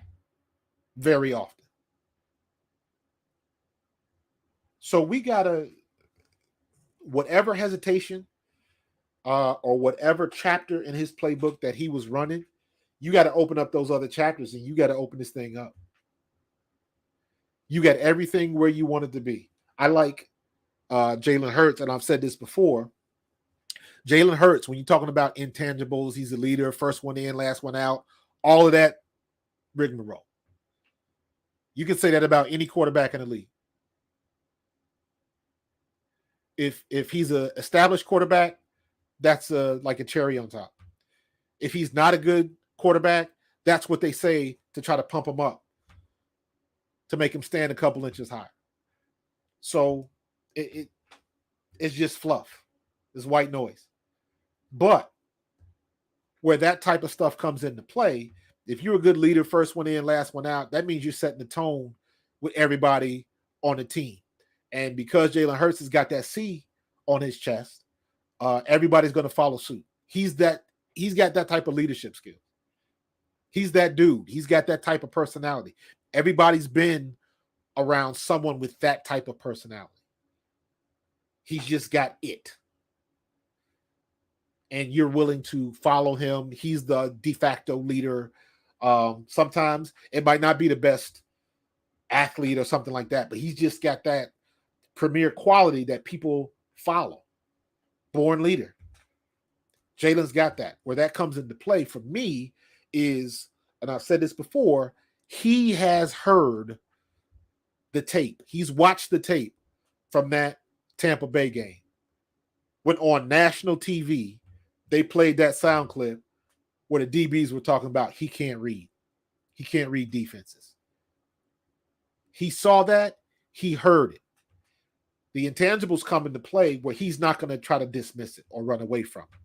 Speaker 1: very often. So we got to, whatever hesitation or whatever chapter in his playbook that he was running, you got to open up those other chapters and you got to open this thing up. You got everything where you want it to be. I like Jalen Hurts, and I've said this before. Jalen Hurts, when you're talking about intangibles, he's a leader, first one in, last one out, all of that rigmarole. You can say that about any quarterback in the league. If he's an established quarterback, that's like a cherry on top. If he's not a good quarterback, that's what they say to try to pump him up, to make him stand a couple inches higher. So it's just fluff. It's white noise. But where that type of stuff comes into play, if you're a good leader, first one in, last one out, that means you're setting the tone with everybody on the team. And because Jalen Hurts has got that C on his chest, everybody's going to follow suit. He's got that type of leadership skill. He's that dude. He's got that type of personality. Everybody's been around someone with that type of personality. He's just got it. And you're willing to follow him. He's the de facto leader. Sometimes it might not be the best athlete or something like that, but he's just got that premier quality that people follow. Born leader. Jalen's got that. Where that comes into play for me is, and I've said this before, he has heard the tape. He's watched the tape from that Tampa Bay game. When on national TV, they played that sound clip where the DBs were talking about he can't read. He can't read defenses. He saw that. He heard it. The intangibles come into play where he's not going to try to dismiss it or run away from it.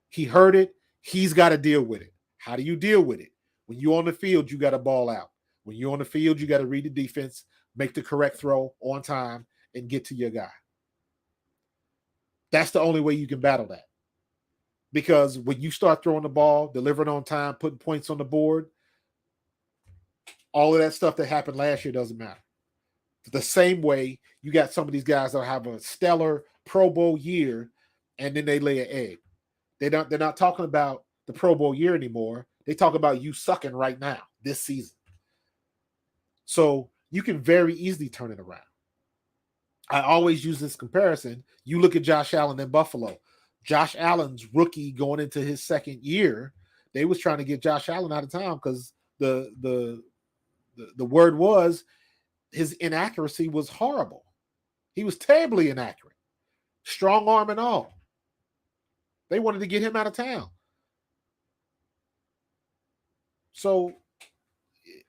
Speaker 1: He heard it. He's got to deal with it. How do you deal with it? When you're on the field, you got to ball out. When you're on the field, you got to read the defense, make the correct throw on time, and get to your guy. That's the only way you can battle that. Because when you start throwing the ball, delivering on time, putting points on the board, all of that stuff that happened last year doesn't matter. The same way you got some of these guys that have a stellar Pro Bowl year and then they lay an egg. They're not talking about the Pro Bowl year anymore. They talk about you sucking right now, this season. So you can very easily turn it around. I always use this comparison. You look at Josh Allen in Buffalo. Josh Allen's rookie going into his second year, they was trying to get Josh Allen out of town because the word was his inaccuracy was horrible. He was terribly inaccurate. Strong arm and all. They wanted to get him out of town. So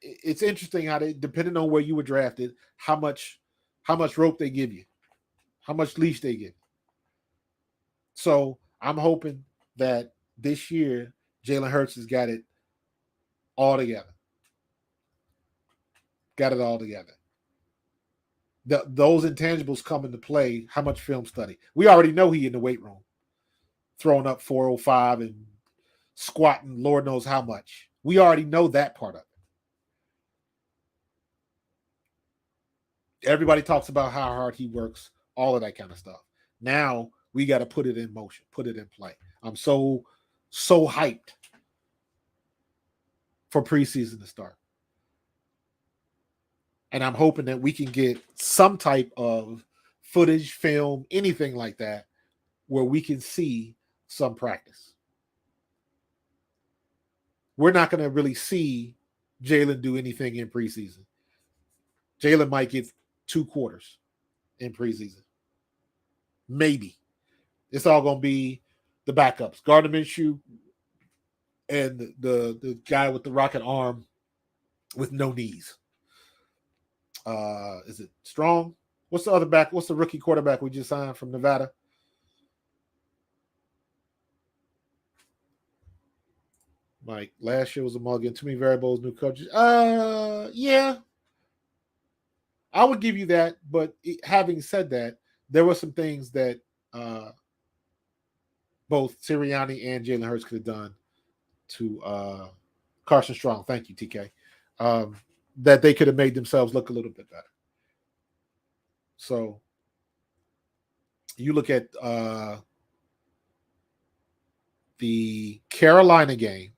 Speaker 1: it's interesting how they, depending on where you were drafted, how much rope they give you, how much leash they give. So I'm hoping that this year Jalen Hurts has got it all together. Got it all together. Those intangibles come into play. How much film study? We already know he in the weight room, throwing up 405 and squatting Lord knows how much. We already know that part of it. Everybody talks about how hard he works, all of that kind of stuff. Now we got to put it in motion, put it in play. I'm so hyped for preseason to start. And I'm hoping that we can get some type of footage, film, anything like that, where we can see some practice. We're not going to really see Jalen do anything in preseason. Jalen might get 2 quarters in preseason. Maybe. It's all going to be the backups. Gardner Minshew and the guy with the rocket arm with no knees. Is it Strong? What's the other back? What's the rookie quarterback we just signed from Nevada? Mike, last year was a mulligan. Too many variables, new coaches. Yeah. I would give you that, but having said that, there were some things that both Sirianni and Jalen Hurts could have done to Carson Strong. Thank you, TK. That they could have made themselves look a little bit better. So you look at the Carolina game.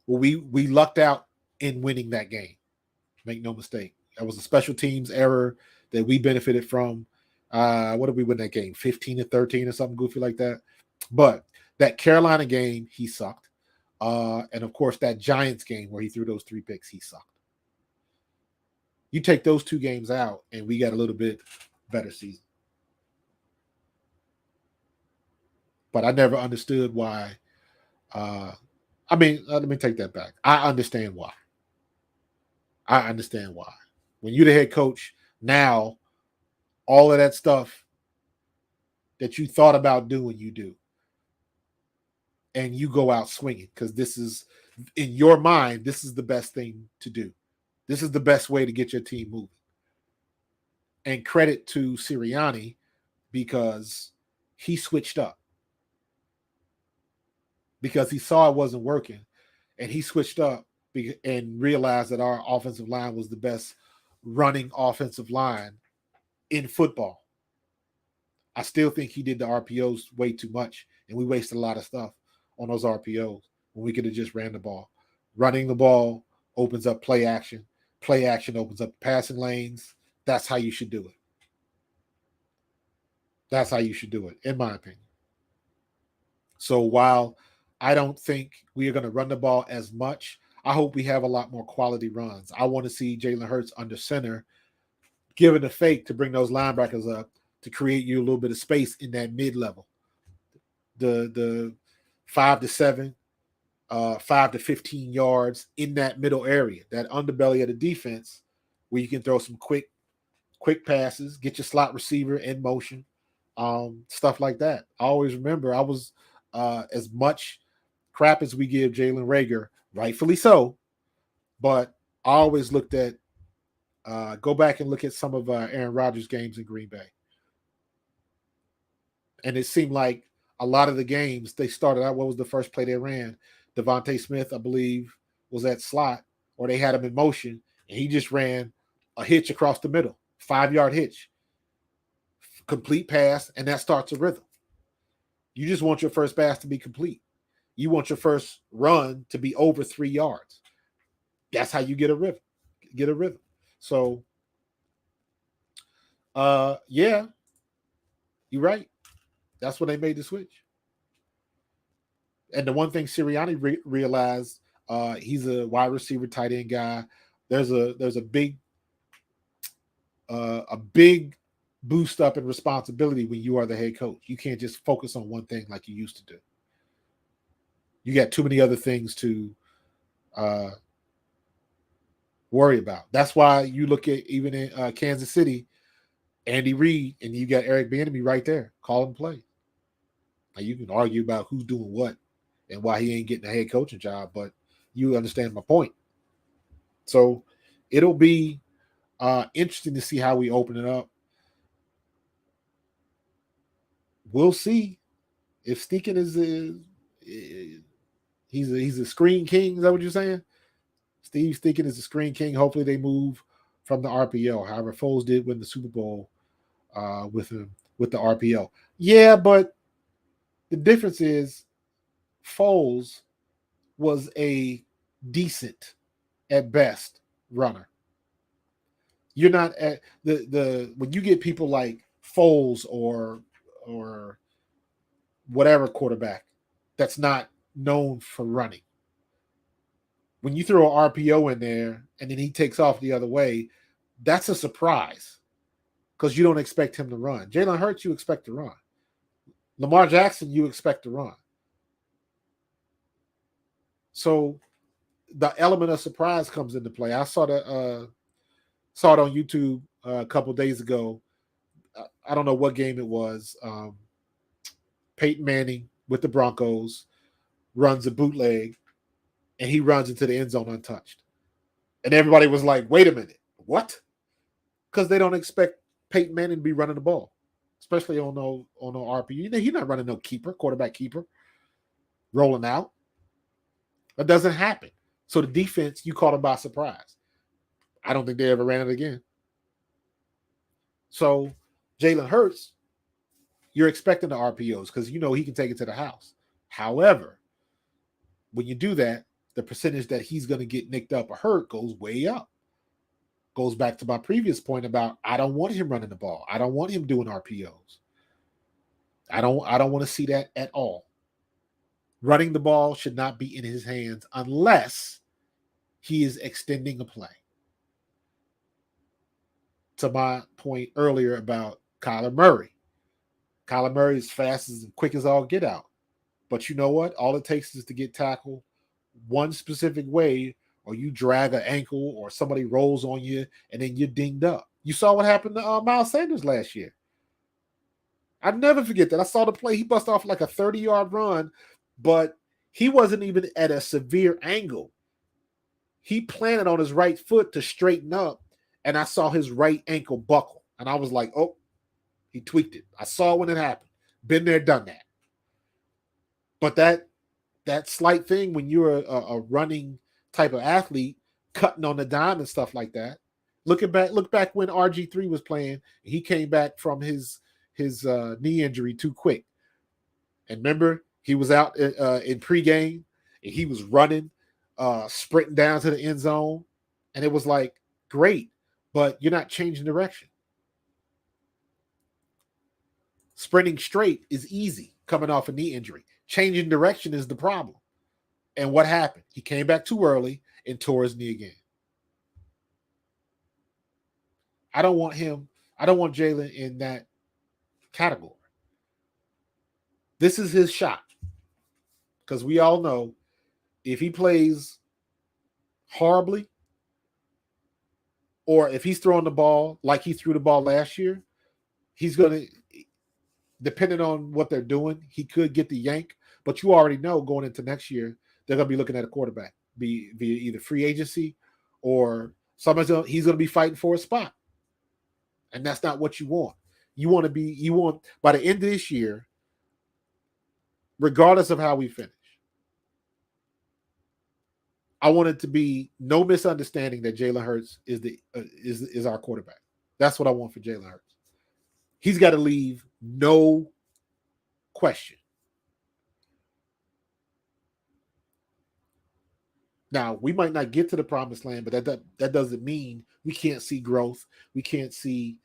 Speaker 1: Well, we lucked out in winning that game. Make no mistake. That was a special teams error that we benefited from. What did we win that game? 15-13 or something goofy like that. But that Carolina game, he sucked. And of course, that Giants game where he threw those 3 picks, he sucked. You take those 2 games out, and we got a little bit better season. But I never understood why. I mean, let me take that back. I understand why. I understand why. When you're the head coach, now all of that stuff that you thought about doing, you do. And you go out swinging because this is, in your mind, this is the best thing to do. This is the best way to get your team moving. And credit to Sirianni because he switched up. Because he saw it wasn't working. And he switched up and realized that our offensive line was the best running offensive line in football. I still think he did the RPOs way too much, and we wasted a lot of stuff on those RPOs when we could have just ran the ball. Running the ball opens up play action. Play action opens up passing lanes. That's how you should do it. That's how you should do it, in my opinion. So while I don't think we are going to run the ball as much, I hope we have a lot more quality runs. I want to see Jalen Hurts under center, giving a fake to bring those linebackers up to create you a little bit of space in that mid-level. The 5 to 7, 5 to 15 yards in that middle area, that underbelly of the defense, where you can throw some quick passes, get your slot receiver in motion, stuff like that. I always remember I was as much crap as we give Jalen Reagor, rightfully so, but I always looked at go back and look at some of Aaron Rodgers' games in Green Bay. And it seemed like a lot of the games, they started out, what was the first play they ran? Devontae Smith, I believe, was at slot, or they had him in motion, and he just ran a hitch across the middle, 5-yard hitch, complete pass, and that starts a rhythm. You just want your first pass to be complete. You want your first run to be over 3 yards. That's how you get a rhythm. So, yeah, you're right. That's when they made the switch. And the one thing Sirianni realized, he's a wide receiver, tight end guy. There's a big boost up in responsibility when you are the head coach. You can't just focus on one thing like you used to do. You got too many other things to worry about. That's why you look at even in Kansas City, Andy Reid, and you got Eric Bieniemy right there, calling play. Now you can argue about who's doing what and why he ain't getting a head coaching job, but you understand my point. So it'll be interesting to see how we open it up. We'll see if Steeken he's a screen king. Is that what you're saying? Steve Steeken is a screen king. Hopefully they move from the RPO. However, Foles did win the Super Bowl with the RPO. Yeah, but the difference is Foles was a decent, at best, runner. You're not at the when you get people like Foles or whatever quarterback that's not known for running. When you throw an RPO in there and then he takes off the other way, that's a surprise because you don't expect him to run. Jalen Hurts, you expect to run. Lamar Jackson, you expect to run. So the element of surprise comes into play. I saw it on YouTube a couple days ago. I don't know what game it was. Peyton Manning with the Broncos runs a bootleg, and he runs into the end zone untouched. And everybody was like, wait a minute, what? Because they don't expect Peyton Manning to be running the ball, especially on no RPU. He's not running no quarterback keeper, rolling out. That doesn't happen. So the defense, you caught them by surprise. I don't think they ever ran it again. So Jalen Hurts, you're expecting the RPOs because you know he can take it to the house. However, when you do that, the percentage that he's going to get nicked up or hurt goes way up. Goes back to my previous point about I don't want him running the ball. I don't want him doing RPOs. I don't want to see that at all. Running the ball should not be in his hands unless he is extending a play. To my point earlier about Kyler Murray. Kyler Murray is fast and quick as all get out. But you know what? All it takes is to get tackled one specific way, or you drag an ankle, or somebody rolls on you, and then you're dinged up. You saw what happened to Miles Sanders last year. I'll never forget that. I saw the play. He bust off like a 30-yard run, but he wasn't even at a severe angle. He planted on his right foot to straighten up, and I saw his right ankle buckle. And I was like, oh, he tweaked it. I saw when it happened. Been there, done that. But that slight thing when you're a running type of athlete, cutting on the dime and stuff like that. Look back when RG3 was playing. He came back from his knee injury too quick. And remember, he was out in pregame, and he was running, sprinting down to the end zone. And it was like, great, but you're not changing direction. Sprinting straight is easy coming off a knee injury. Changing direction is the problem. And what happened? He came back too early and tore his knee again. I don't want JALEN in that category. This is his shot. Because we all know if he plays horribly, or if he's throwing the ball like he threw the ball last year, he's going to, depending on what they're doing, he could get the yank. But you already know going into next year, they're going to be looking at a quarterback, be via either free agency or he's going to be fighting for a spot. And that's not what you want. You want by the end of this year, regardless of how we finish, I want it to be no misunderstanding that Jalen Hurts is our quarterback. That's what I want for Jalen Hurts. He's got to leave no question. Now, we might not get to the promised land, but that doesn't mean we can't see growth. We can't see,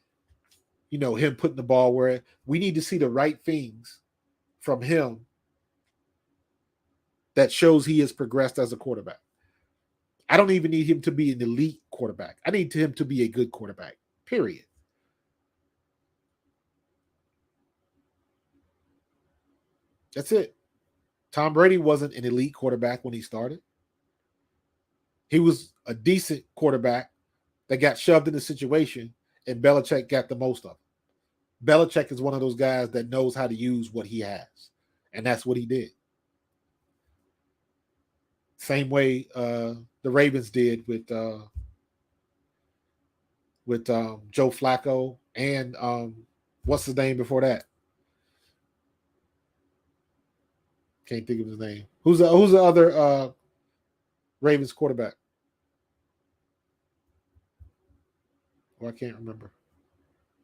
Speaker 1: him putting the ball where we need to see the right things from him that shows he has progressed as a quarterback. I don't even need him to be an elite quarterback. I need him to be a good quarterback, period. That's it. Tom Brady wasn't an elite quarterback when he started. He was a decent quarterback that got shoved in a situation, and Belichick got the most of it. Belichick is one of those guys that knows how to use what he has, and that's what he did. Same way the Ravens did with Joe Flacco and what's his name before that? Can't think of his name. Who's the other Ravens quarterback? Oh, I can't remember.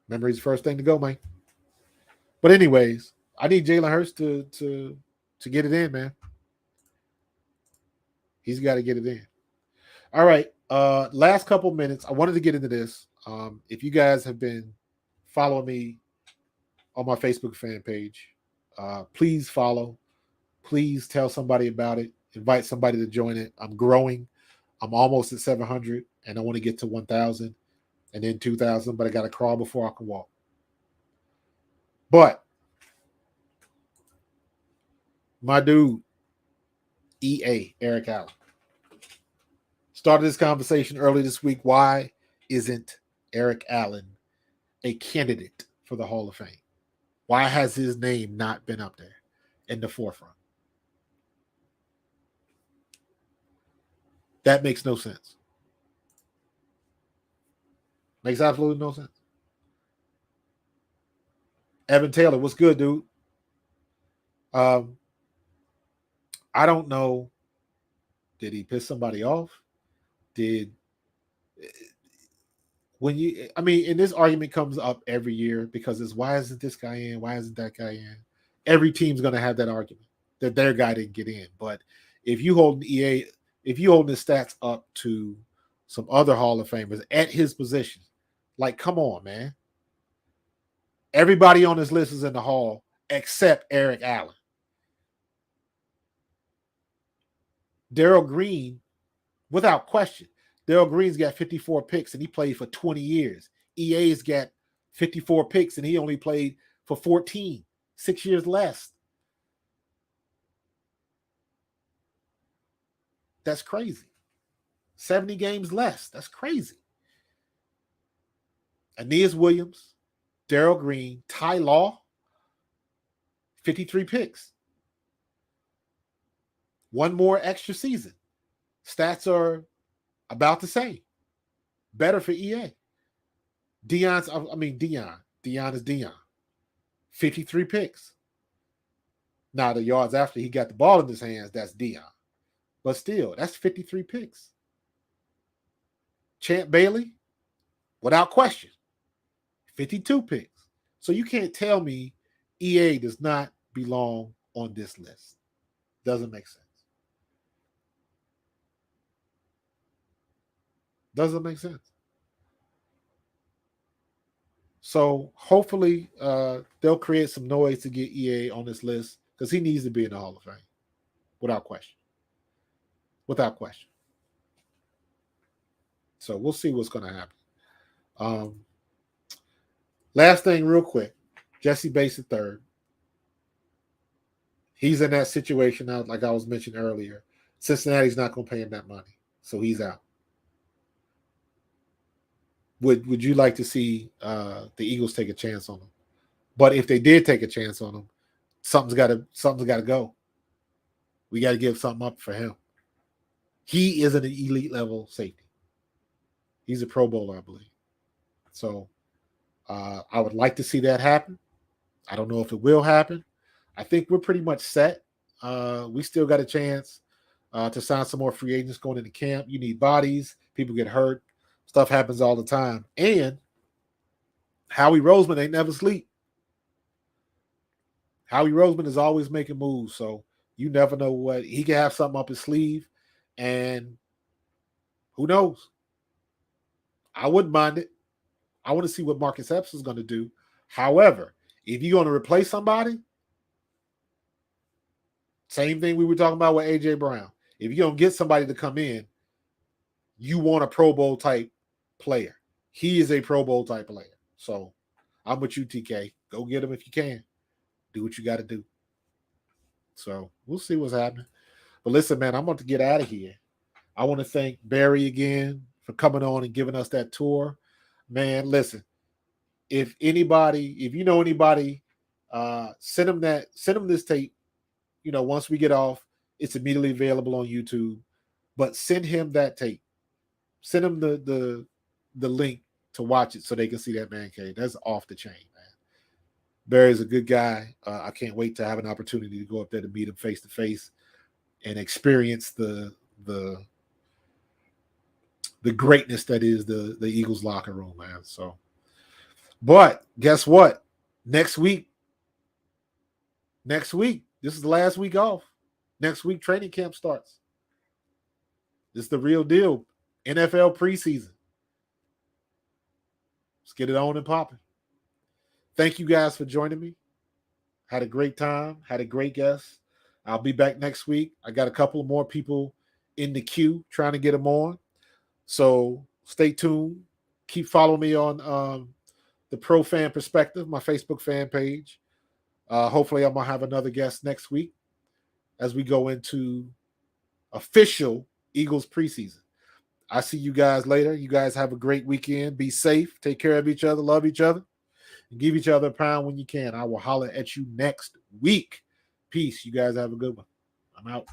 Speaker 1: Memory's the first thing to go, man. But anyways, I need Jalen Hurts to get it in, man. He's got to get it in. All right. Last couple minutes. I wanted to get into this. If you guys have been following me on my Facebook fan page, please follow. Please tell somebody about it. Invite somebody to join it. I'm growing. I'm almost at 700, and I want to get to 1,000 and then 2,000, but I got to crawl before I can walk. But my dude, EA, Eric Allen, started this conversation early this week. Why isn't Eric Allen a candidate for the Hall of Fame? Why has his name not been up there in the forefront? That makes no sense. Makes absolutely no sense. Evan Taylor, what's good, dude? I don't know. Did he piss somebody off? And this argument comes up every year because it's why isn't this guy in? Why isn't that guy in? Every team's going to have that argument that their guy didn't get in. But if you hold his stats up to some other Hall of Famers at his position, like, come on, man. Everybody on this list is in the Hall except Eric Allen. Darrell Green, without question, Darrell Green's got 54 picks and he played for 20 years. EA's got 54 picks and he only played for 14 6 years less. That's crazy. 70 games less. That's crazy. Aeneas Williams, Darrell Green, Ty Law, 53 picks. One more extra season. Stats are about the same. Better for EA. Dion is Dion. 53 picks. Now, the yards after he got the ball in his hands, that's Dion. But still, that's 53 picks. Champ Bailey, without question, 52 picks. So you can't tell me EA does not belong on this list. Doesn't make sense. Doesn't make sense. So hopefully they'll create some noise to get EA on this list because he needs to be in the Hall of Fame. Without question. Without question. So we'll see what's going to happen. Last thing real quick. Jesse Bates III. He's in that situation now, like I was mentioning earlier. Cincinnati's not going to pay him that money. So he's out. Would you like to see the Eagles take a chance on him? But if they did take a chance on him, something's got to go. We got to give something up for him. He is an elite level safety. He's a Pro Bowler, I believe. So I would like to see that happen. I don't know if it will happen. I think we're pretty much set. We still got a chance to sign some more free agents going into camp. You need bodies. People get hurt. Stuff happens all the time. And Howie Roseman ain't never sleep. Howie Roseman is always making moves. So you never know what he can have something up his sleeve. And who knows? I wouldn't mind it. I want to see what Marcus Epps is going to do. However, if you're going to replace somebody, same thing we were talking about with A.J. Brown. If you're going to get somebody to come in, you want a Pro Bowl type player. He is a Pro Bowl type player. So I'm with you, TK. Go get him if you can. Do what you got to do. So we'll see what's happening. But listen, man, I'm going to get out of here. I want to thank Barry again for coming on and giving us that tour. Man, listen, if you know anybody, send them this tape. You know, once we get off, it's immediately available on YouTube. But send him that tape. Send him the link to watch it so they can see that man cave. That's off the chain, man. Barry's a good guy. I can't wait to have an opportunity to go up there to meet him face to face and experience the greatness that is the Eagles locker room, man. So, but guess what? Next week, this is the last week off. Next week, training camp starts. This is the real deal. NFL preseason. Let's get it on and popping. Thank you guys for joining me. Had a great time. Had a great guest. I'll be back next week. I got a couple more people in the queue trying to get them on. So stay tuned. Keep following me on the Pro Fan Perspective, my Facebook fan page. Hopefully I'm going to have another guest next week as we go into official Eagles preseason. I see you guys later. You guys have a great weekend. Be safe. Take care of each other. Love each other. And give each other a pound when you can. I will holler at you next week. Peace. You guys have a good one. I'm out.